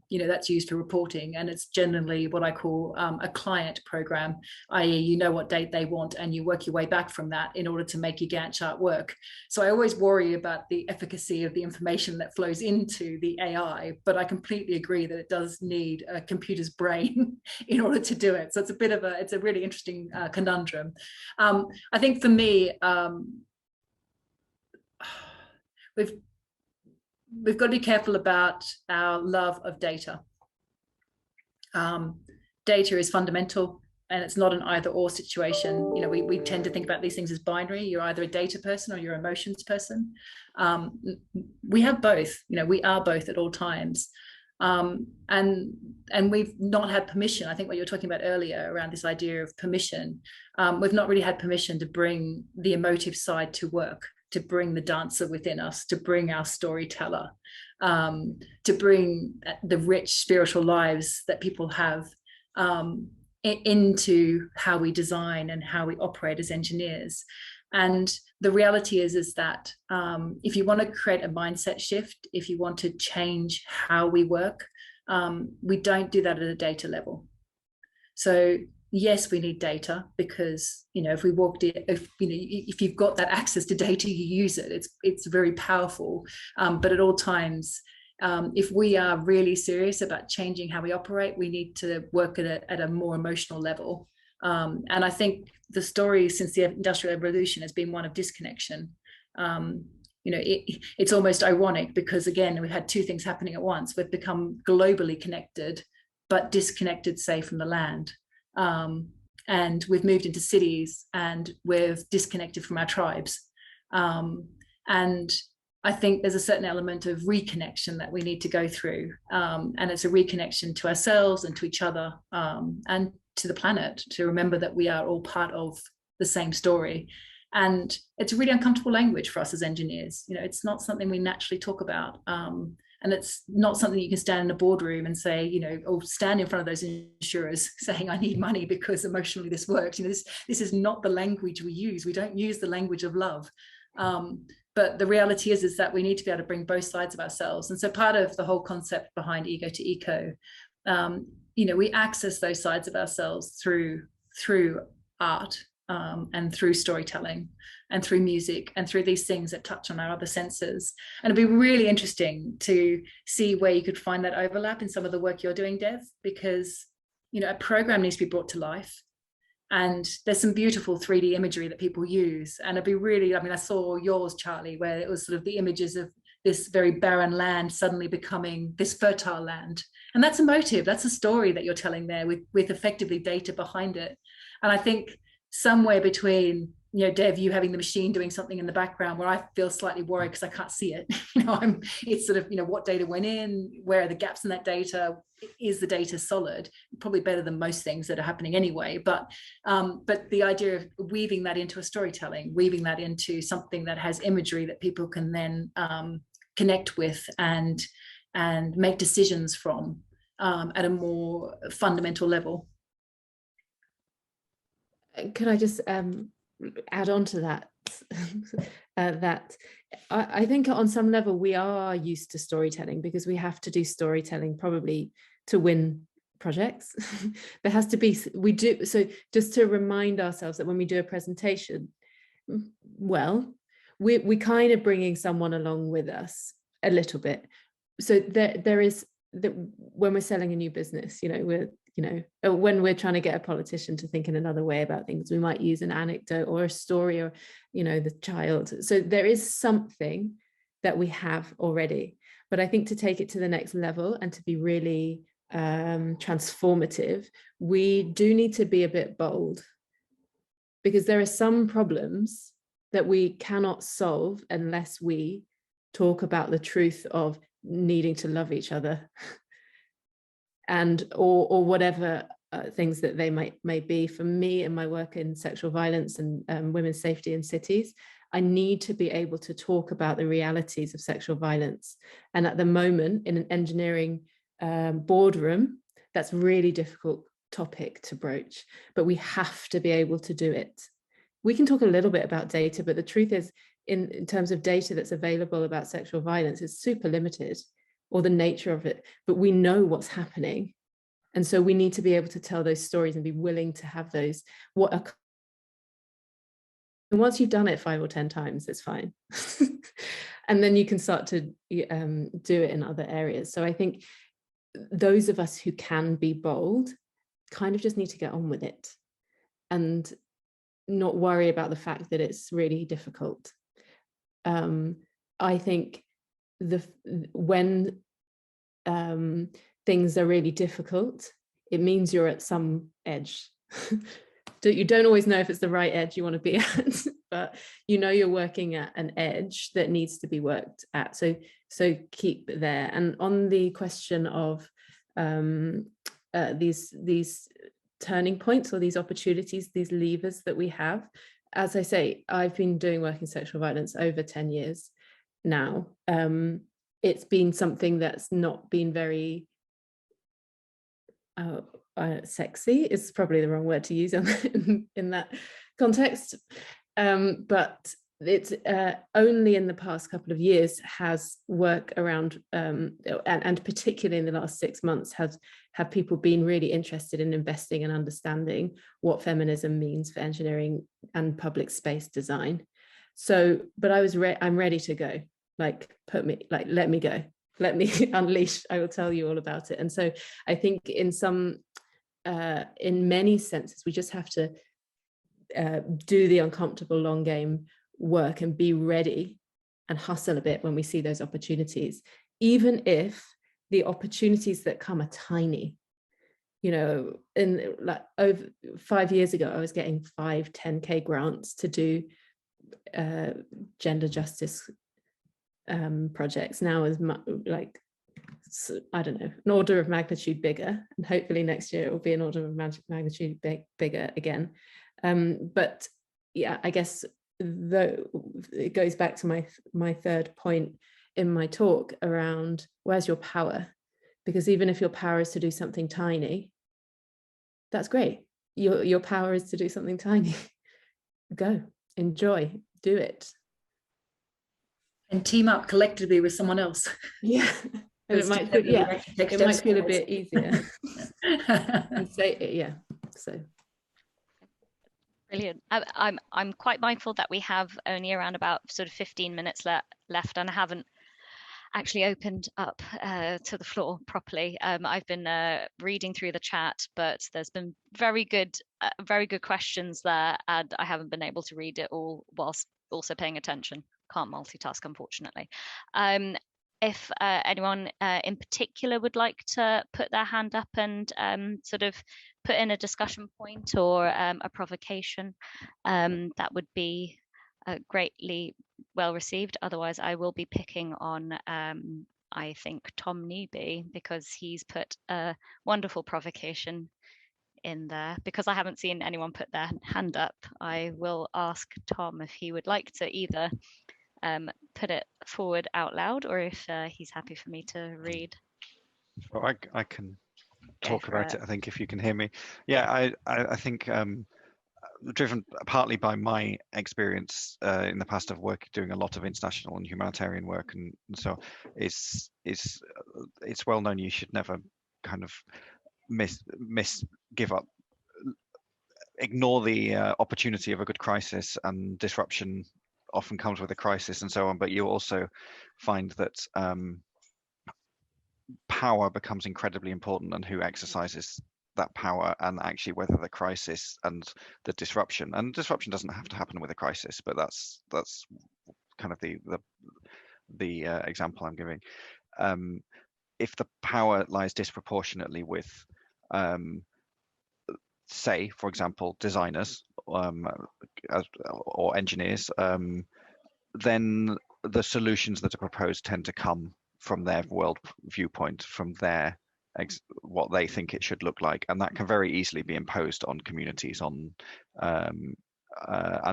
Speaker 4: you know, that's used for reporting, and it's generally what I call a client program, i.e. you know what date they want and you work your way back from that in order to make your Gantt chart work. So I always worry about the efficacy of the information that flows into the AI, but I completely agree that it does need a computer's brain in order to do it. So it's a really interesting conundrum. I think for me, we've got to be careful about our love of data. Data is fundamental, and it's not an either-or situation. You know, we tend to think about these things as binary. You're either a data person or you're an emotions person. We have both. You know, we are both at all times. And we've not had permission. I think what you were talking about earlier around this idea of permission, we've not really had permission to bring the emotive side to work, to bring the dancer within us, to bring our storyteller, to bring the rich spiritual lives that people have into how we design and how we operate as engineers. And the reality is that if you want to create a mindset shift, if you want to change how we work, we don't do that at a data level. So yes, we need data because, you know, if you've got that access to data, you use it. It's very powerful. But at all times, if we are really serious about changing how we operate, we need to work at a more emotional level. And I think the story since the Industrial Revolution has been one of disconnection. You know, it's almost ironic because, again, we've had two things happening at once. We've become globally connected, but disconnected, say, from the land. And we've moved into cities and we've disconnected from our tribes. And I think there's a certain element of reconnection that we need to go through. And it's a reconnection to ourselves and to each other and to the planet, to remember that we are all part of the same story. And it's a really uncomfortable language for us as engineers. You know, it's not something we naturally talk about. And it's not something you can stand in a boardroom and say, you know, or stand in front of those insurers saying, I need money because emotionally this works. You know, this is not the language we use. We don't use the language of love. But the reality is that we need to be able to bring both sides of ourselves. And so part of the whole concept behind Ego to Eco, you know, we access those sides of ourselves through art, and through storytelling and through music and through these things that touch on our other senses. And it'd be really interesting to see where you could find that overlap in some of the work you're doing, Dev, because, you know, a program needs to be brought to life. And there's some beautiful 3D imagery that people use. And it'd be really, I mean, I saw yours, Charlie, where it was sort of the images of this very barren land suddenly becoming this fertile land. And that's emotive. That's a story that you're telling there with effectively data behind it. And I think somewhere between, you know, Dev, you having the machine doing something in the background where I feel slightly worried because I can't see it. You know, it's sort of, you know, what data went in, where are the gaps in that data? Is the data solid? Probably better than most things that are happening anyway. But the idea of weaving that into a storytelling, weaving that into something that has imagery that people can then connect with and make decisions from at a more fundamental level.
Speaker 2: Could I just add on to that? That I think on some level we are used to storytelling because we have to do storytelling probably to win projects. There has to be, we do, so just to remind ourselves that when we do a presentation, well, we kind of bringing someone along with us a little bit. So there is that when we're selling a new business, you know, when we're trying to get a politician to think in another way about things, we might use an anecdote or a story or, you know, the child. So there is something that we have already. But I think to take it to the next level and to be really transformative, we do need to be a bit bold, because there are some problems that we cannot solve unless we talk about the truth of needing to love each other and or whatever things that they may be. For me and my work in sexual violence and women's safety in cities, I need to be able to talk about the realities of sexual violence. And at the moment in an engineering boardroom, that's a really difficult topic to broach, but we have to be able to do it. We can talk a little bit about data, but the truth is in terms of data that's available about sexual violence, it's super limited, or the nature of it, but we know what's happening. And so we need to be able to tell those stories and be willing to have those. And once you've done it 5 or 10 times, it's fine. And then you can start to do it in other areas. So I think those of us who can be bold kind of just need to get on with it and not worry about the fact that it's really difficult. I think when things are really difficult, it means you're at some edge. You don't always know if it's the right edge you want to be at, but you know you're working at an edge that needs to be worked at. So keep there. And on the question of these turning points or these opportunities, these levers that we have, as I say, I've been doing work in sexual violence over 10 years now. It's been something that's not been very sexy is probably the wrong word to use in that context, but it's only in the past couple of years has work around and particularly in the last 6 months have people been really interested in investing and understanding what feminism means for engineering and public space design. So but I'm ready to go, let me go, let me unleash, I will tell you all about it. And so I think in many senses, we just have to do the uncomfortable long game work and be ready and hustle a bit when we see those opportunities, even if the opportunities that come are tiny. You know, in like over 5 years ago, I was getting 5-10K grants to do gender justice projects. Now is like, I don't know, an order of magnitude bigger, and hopefully next year it will be an order of magnitude bigger again. But yeah, I guess though it goes back to my third point, in my talk around where's your power? Because even if your power is to do something tiny, that's great. Your power is to do something tiny. Go, enjoy, do it.
Speaker 4: And team up collectively with someone else.
Speaker 2: Yeah. And it might feel, it might feel a bit easier. And say it, yeah. So
Speaker 1: brilliant. I'm quite mindful that we have only around about sort of 15 minutes left, and I haven't actually opened up to the floor properly. I've been reading through the chat, but there's been very good questions there, and I haven't been able to read it all whilst also paying attention. Can't multitask, unfortunately. If anyone in particular would like to put their hand up and sort of put in a discussion point or a provocation, that would be greatly well received. Otherwise, I will be picking on, I think, Tom Newby, because he's put a wonderful provocation in there. Because I haven't seen anyone put their hand up, I will ask Tom if he would like to either put it forward out loud, or if he's happy for me to read.
Speaker 7: Well, I can talk about it, I think, if you can hear me. Yeah, I think driven partly by my experience in the past of doing a lot of international and humanitarian work, and so it's well known you should never kind of give up, ignore the opportunity of a good crisis, and disruption often comes with a crisis and so on, but you also find that power becomes incredibly important, and who exercises that power, and actually whether the crisis and the disruption doesn't have to happen with a crisis, but that's kind of the example I'm giving. If the power lies disproportionately with say, for example, designers or engineers, then the solutions that are proposed tend to come from their world viewpoint, from their what they think it should look like, and that can very easily be imposed on communities. And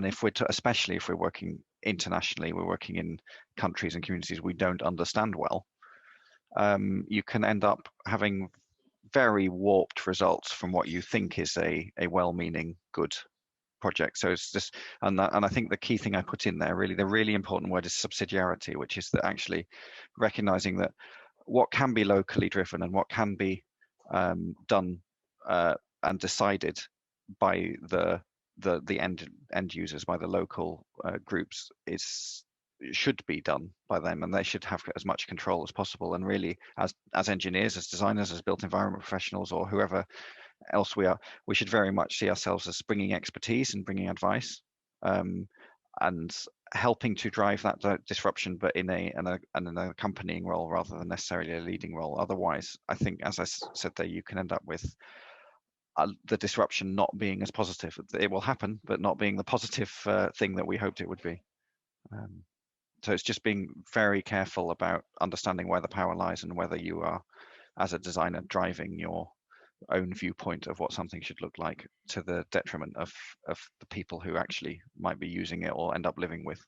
Speaker 7: if especially if we're working internationally, we're working in countries and communities we don't understand well, you can end up having very warped results from what you think is a well-meaning good project. So it's just, and I think the key thing I put in there, really the really important word, is subsidiarity, which is that actually recognizing that what can be locally driven and what can be done and decided by the end users, by the local groups, should be done by them, and they should have as much control as possible. And really, as engineers, as designers, as built environment professionals, or whoever else we are, we should very much see ourselves as bringing expertise and bringing advice, and helping to drive that disruption, but in an accompanying role rather than necessarily a leading role. Otherwise, I think, as I said there, you can end up with the disruption not being as positive. It will happen, but not being the positive thing that we hoped it would be. So it's just being very careful about understanding where the power lies, and whether you are, as a designer, driving your own viewpoint of what something should look like to the detriment of the people who actually might be using it or end up living with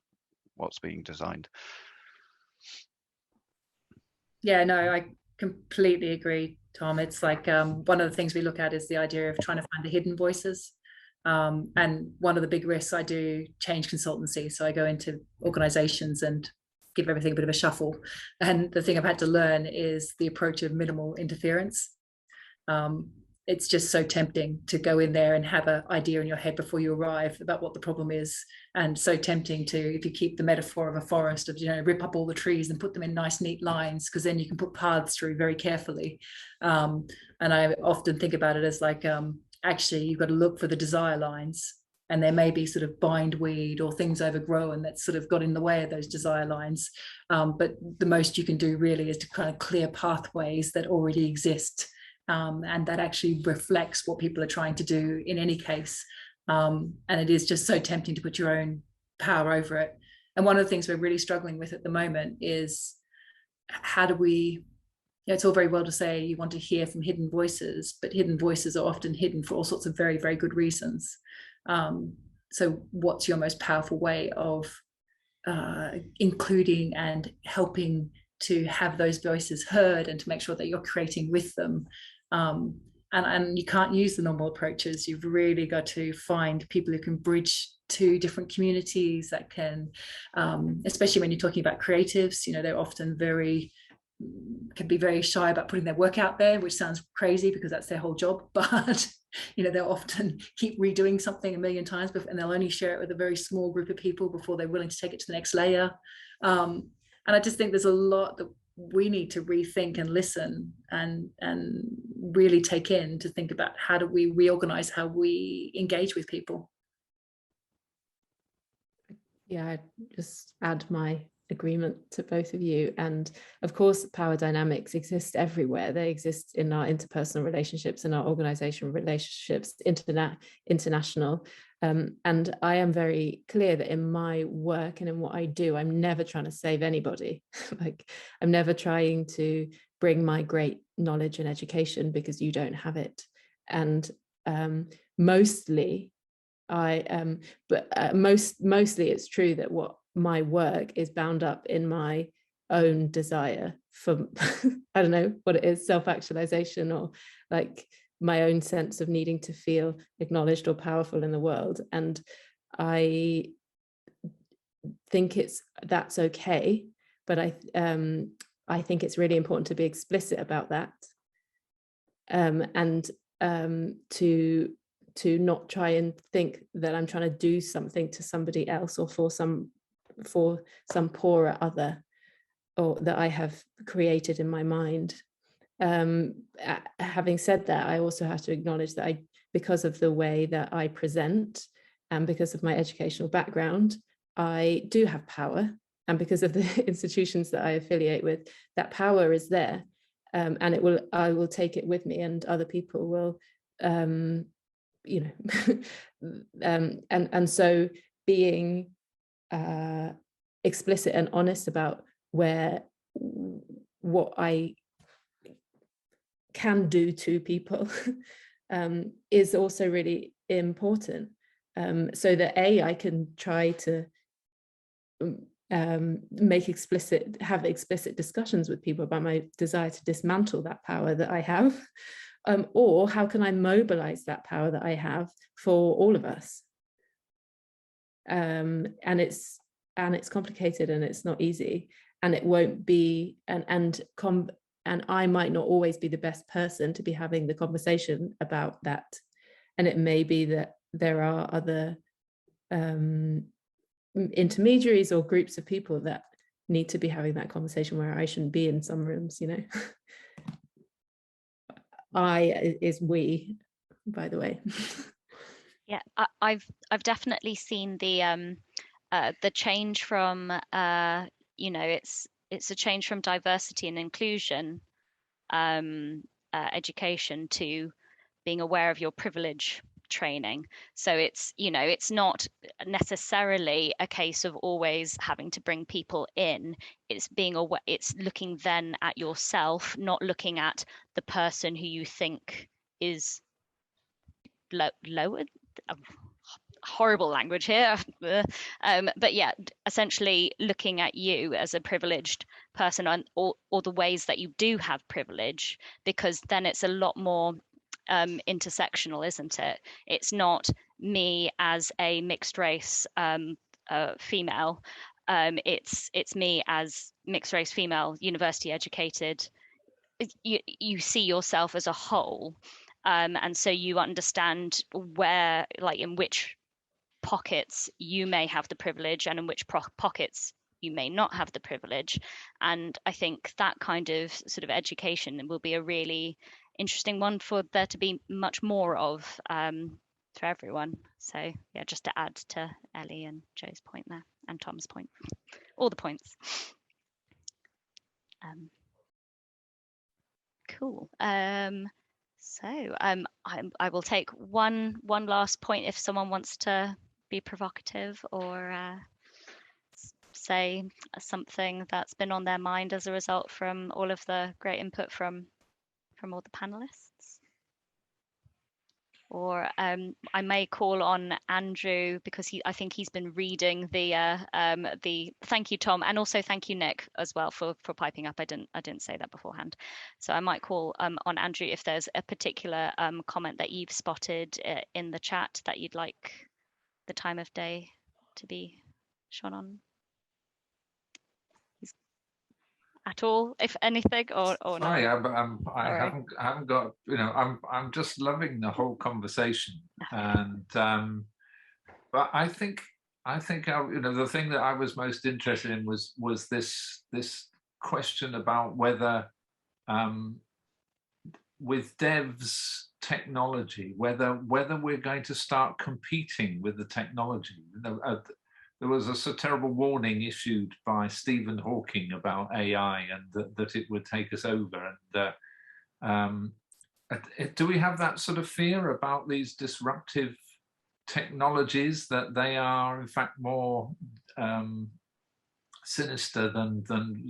Speaker 7: what's being designed. Yeah,
Speaker 4: no, I completely agree, Tom. It's like one of the things we look at is the idea of trying to find the hidden voices. And one of the big risks, I do change consultancy. So I go into organizations and give everything a bit of a shuffle. And the thing I've had to learn is the approach of minimal interference. It's just so tempting to go in there and have an idea in your head before you arrive about what the problem is. And so tempting to, if you keep the metaphor of a forest, of, rip up all the trees and put them in nice, neat lines, because then you can put paths through very carefully. And I often think about it as like, actually, you've got to look for the desire lines, and there may be sort of bindweed or things overgrown that sort of got in the way of those desire lines. But the most you can do really is to kind of clear pathways that already exist. And that actually reflects what people are trying to do in any case. And it is just so tempting to put your own power over it. And one of the things we're really struggling with at the moment is, how do we, it's all very well to say you want to hear from hidden voices, but hidden voices are often hidden for all sorts of very, very good reasons. So what's your most powerful way of including and helping to have those voices heard and to make sure that you're creating with them. And you can't use the normal approaches. You've really got to find people who can bridge to different communities that can, especially when you're talking about creatives, you know, they're often can be very shy about putting their work out there, which sounds crazy because that's their whole job. But, you know, they'll often keep redoing something a million times and they'll only share it with a very small group of people before they're willing to take it to the next layer. And I just think there's a lot that we need to rethink and listen and really take in to think about how do we reorganize how we engage with people.
Speaker 2: Yeah, I'd just add my agreement to both of you. And of course, power dynamics exist everywhere. They exist in our interpersonal relationships, in our organizational relationships, international. And I am very clear that in my work and in what I do, I'm never trying to save anybody. Like, I'm never trying to bring my great knowledge and education because you don't have it. And mostly it's true that what my work is bound up in my own desire for I don't know what it is, self-actualization, or like my own sense of needing to feel acknowledged or powerful in the world. And I think that's okay, but I think it's really important to be explicit about that, and to not try and think that I'm trying to do something to somebody else or for some poorer other, or that I have created in my mind. Having said that, I also have to acknowledge that because of the way that I present and because of my educational background, I do have power, and because of the institutions that I affiliate with, that power is there, and I will take it with me, and other people will, you know, and so being explicit and honest about what I can do to people is also really important, so that I can try to have explicit discussions with people about my desire to dismantle that power that I have, or how can I mobilize that power that I have for all of us. And it's complicated and it's not easy, and it won't be, and I might not always be the best person to be having the conversation about that, and it may be that there are other intermediaries or groups of people that need to be having that conversation where I shouldn't be in some rooms, you know. I is we, by the way.
Speaker 1: Yeah, I've definitely seen the change from you know, it's a change from diversity and inclusion education to being aware of your privilege training. So it's, you know, it's not necessarily a case of always having to bring people in. It's being aware, it's looking then at yourself, not looking at the person who you think is lower. Horrible language here. But yeah, essentially looking at you as a privileged person, or the ways that you do have privilege, because then it's a lot more intersectional, isn't it? It's not me as a mixed race female. It's me as mixed race female, university educated. You see yourself as a whole, and so you understand where, like, in which pockets you may have the privilege and in which pockets you may not have the privilege. And I think that kind of sort of education will be a really interesting one for there to be much more of for everyone. So yeah, just to add to Ellie and Joe's point there, and Tom's point, all the points. Cool. So I will take one last point if someone wants to be provocative or say something that's been on their mind as a result from all of the great input from all the panelists. Or I may call on Andrew, because I think he's been reading the thank you, Tom, and also thank you, Nick, as well for piping up. I didn't say that beforehand, so I might call on Andrew if there's a particular comment that you've spotted in the chat that you'd like the time of day to be shone on at all, if anything, or not.
Speaker 8: Sorry, I haven't got, I'm just loving the whole conversation, and but I think the thing that I was most interested in was this question about whether with Dev's technology, whether we're going to start competing with the technology. There was a terrible warning issued by Stephen Hawking about AI and that it would take us over. And do we have that sort of fear about these disruptive technologies, that they are in fact more sinister than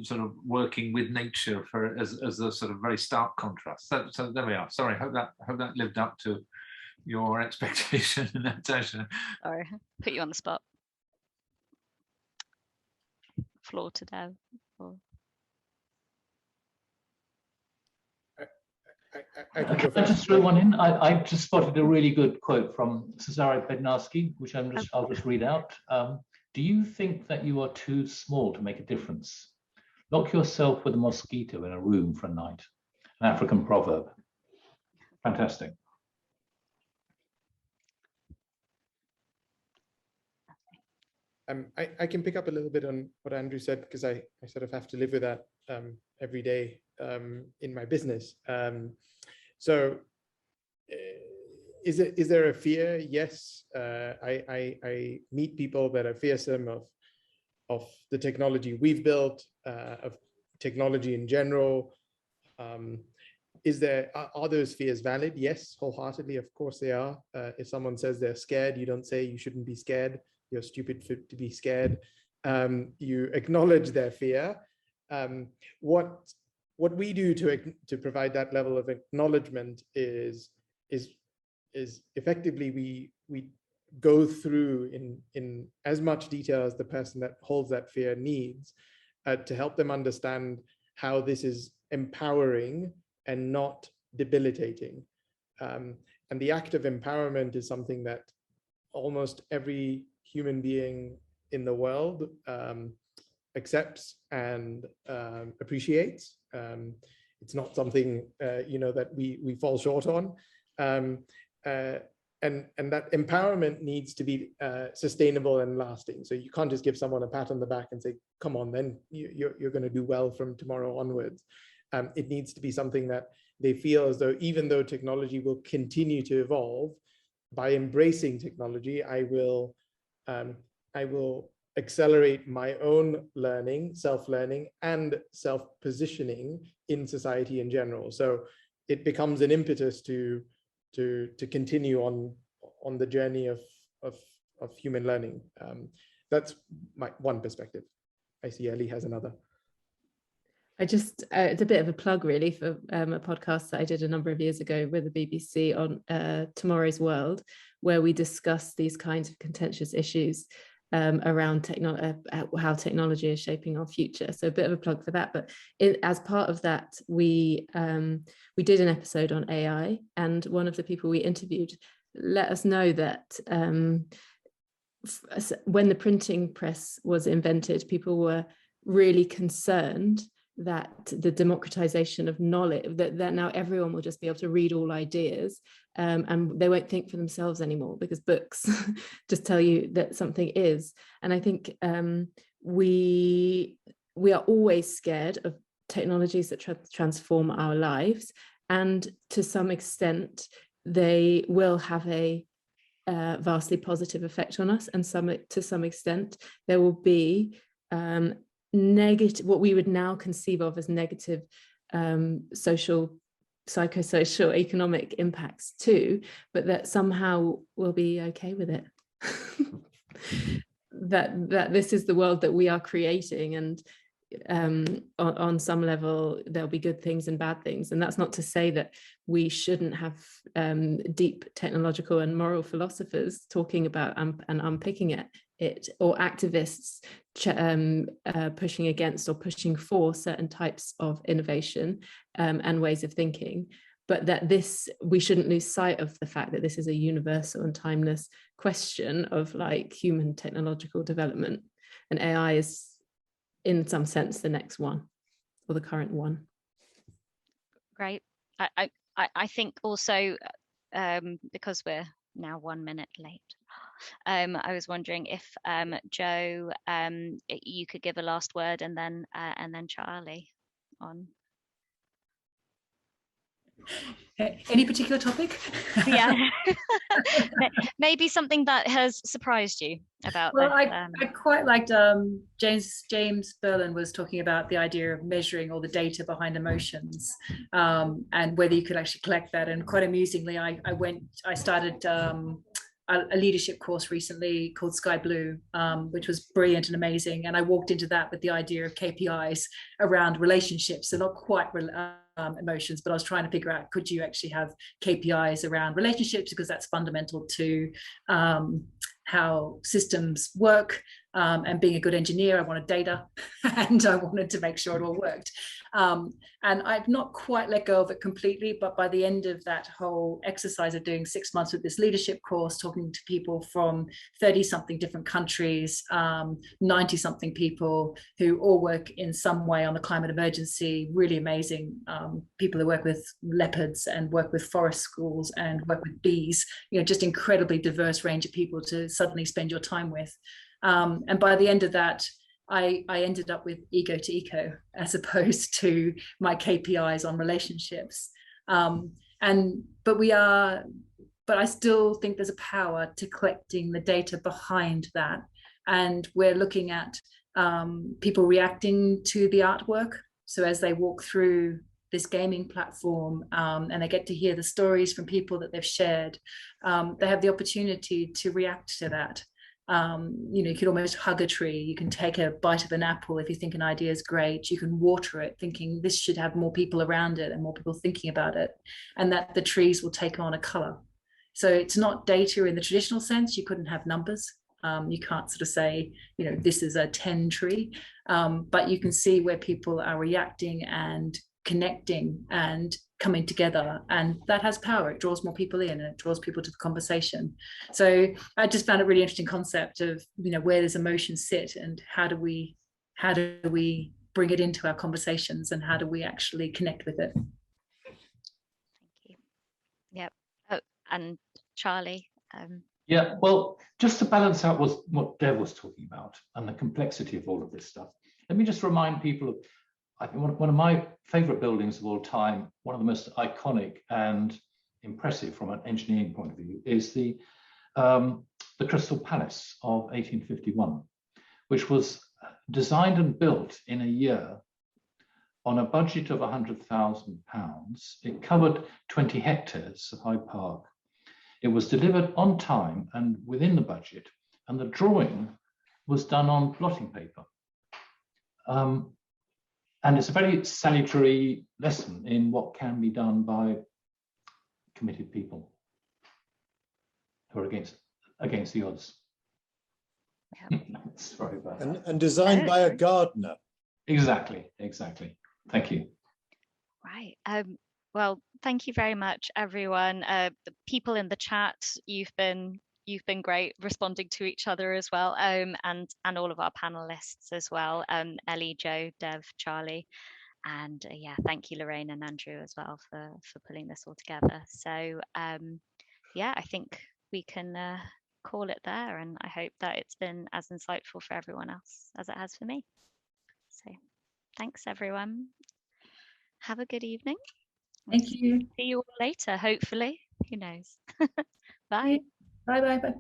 Speaker 8: sort of working with nature as a sort of very stark contrast? So there we are. Sorry, hope that lived up to your expectation, Natasha.
Speaker 1: Sorry, put you on the spot. Floor to Dev.
Speaker 5: I can go
Speaker 3: I just throw one in. I just spotted a really good quote from Cezary Bednarski, which I'll just read out. Do you think that you are too small to make a difference? Lock yourself with a mosquito in a room for a night. An African proverb. Fantastic.
Speaker 5: I can pick up a little bit on what Andrew said, because I sort of have to live with that every day in my business. So is there a fear? Yes. I meet people that are fearsome of the technology we've built, of technology in general. Are those fears valid? Yes, wholeheartedly, of course they are. If someone says they're scared, you don't say you shouldn't be scared. You're stupid to be scared. You acknowledge their fear. What we do to provide that level of acknowledgement is effectively we go through in as much detail as the person that holds that fear needs to help them understand how this is empowering and not debilitating. And the act of empowerment is something that almost every human being in the world accepts and appreciates. It's not something that we fall short on, and that empowerment needs to be sustainable and lasting. So you can't just give someone a pat on the back and say, "Come on, then you're going to do well from tomorrow onwards." It needs to be something that they feel as though, even though technology will continue to evolve, by embracing technology, I will accelerate my own learning, self-learning, and self-positioning in society in general. So it becomes an impetus to continue on the journey of human learning. That's my one perspective. I see Ellie has another.
Speaker 2: it's a bit of a plug really for a podcast that I did a number of years ago with the BBC on Tomorrow's World, where we discuss these kinds of contentious issues around how technology is shaping our future. So a bit of a plug for that. But as part of that, we did an episode on AI, and one of the people we interviewed let us know that when the printing press was invented, people were really concerned that the democratization of knowledge, that now everyone will just be able to read all ideas, and they won't think for themselves anymore because books just tell you that something is. And I think we are always scared of technologies that transform our lives, and to some extent they will have a vastly positive effect on us, and to some extent there will be negative, what we would now conceive of as negative social, psychosocial, economic impacts too, but that somehow we'll be okay with it. that this is the world that we are creating, and on some level there'll be good things and bad things, and that's not to say that we shouldn't have deep technological and moral philosophers talking about and unpicking it, or activists pushing against or pushing for certain types of innovation and ways of thinking, but that we shouldn't lose sight of the fact that this is a universal and timeless question of like human technological development, and AI is in some sense the next one, or the current one. Great.
Speaker 1: I think also, because we're now 1 minute late, I was wondering if Joe, you could give a last word, and then Charlie on.
Speaker 4: Any particular topic?
Speaker 1: Yeah. Maybe something that has surprised you about
Speaker 4: well,
Speaker 1: this.
Speaker 4: I quite liked James Berlin was talking about the idea of measuring all the data behind emotions, and whether you could actually collect that. And quite amusingly, I started a leadership course recently called Sky Blue, which was brilliant and amazing. And I walked into that with the idea of KPIs around relationships, so not quite emotions, but I was trying to figure out, could you actually have KPIs around relationships, because that's fundamental to how systems work. And being a good engineer, I wanted data and I wanted to make sure it all worked. And I've not quite let go of it completely, but by the end of that whole exercise of doing 6 months with this leadership course, talking to people from 30-something different countries, 90-something people who all work in some way on the climate emergency, really amazing people who work with leopards and work with forest schools and work with bees, just incredibly diverse range of people to suddenly spend your time with. And by the end of that, I ended up with ego to eco as opposed to my KPIs on relationships. But I still think there's a power to collecting the data behind that. And we're looking at people reacting to the artwork. So as they walk through this gaming platform and they get to hear the stories from people that they've shared, they have the opportunity to react to that. You could almost hug a tree. You can take a bite of an apple if you think an idea is great. You can water it thinking this should have more people around it and more people thinking about it, and that the trees will take on a color. So it's not data in the traditional sense. You couldn't have numbers. You can't sort of say, this is a 10 tree, but you can see where people are reacting and connecting and coming together, and that has power. It draws more people in and it draws people to the conversation. So I just found a really interesting concept of where does emotion sit, and how do we bring it into our conversations, and how do we actually connect with it.
Speaker 1: Thank you. Yep. Oh, and Charlie.
Speaker 3: Yeah, well, just to balance out what Dev was talking about and the complexity of all of this stuff, let me just remind people of, I think one of my favorite buildings of all time, one of the most iconic and impressive from an engineering point of view, is the Crystal Palace of 1851, which was designed and built in a year on a budget of £100,000. It covered 20 hectares of Hyde Park. It was delivered on time and within the budget, and the drawing was done on blotting paper. And it's a very salutary lesson in what can be done by committed people who are against the odds.
Speaker 1: Yeah.
Speaker 3: Sorry about that.
Speaker 6: And designed by a gardener.
Speaker 3: Exactly. Thank you.
Speaker 1: Right. Well, thank you very much, everyone. The people in the chat, you've been great, responding to each other as well, and all of our panelists as well, Ellie, Joe, Dev, Charlie, and yeah, thank you, Lorraine and Andrew as well for pulling this all together. So yeah, I think we can call it there, and I hope that it's been as insightful for everyone else as it has for me. So thanks, everyone. Have a good evening.
Speaker 4: Thank you.
Speaker 1: See you all later, hopefully. Who knows? Bye.
Speaker 4: Bye.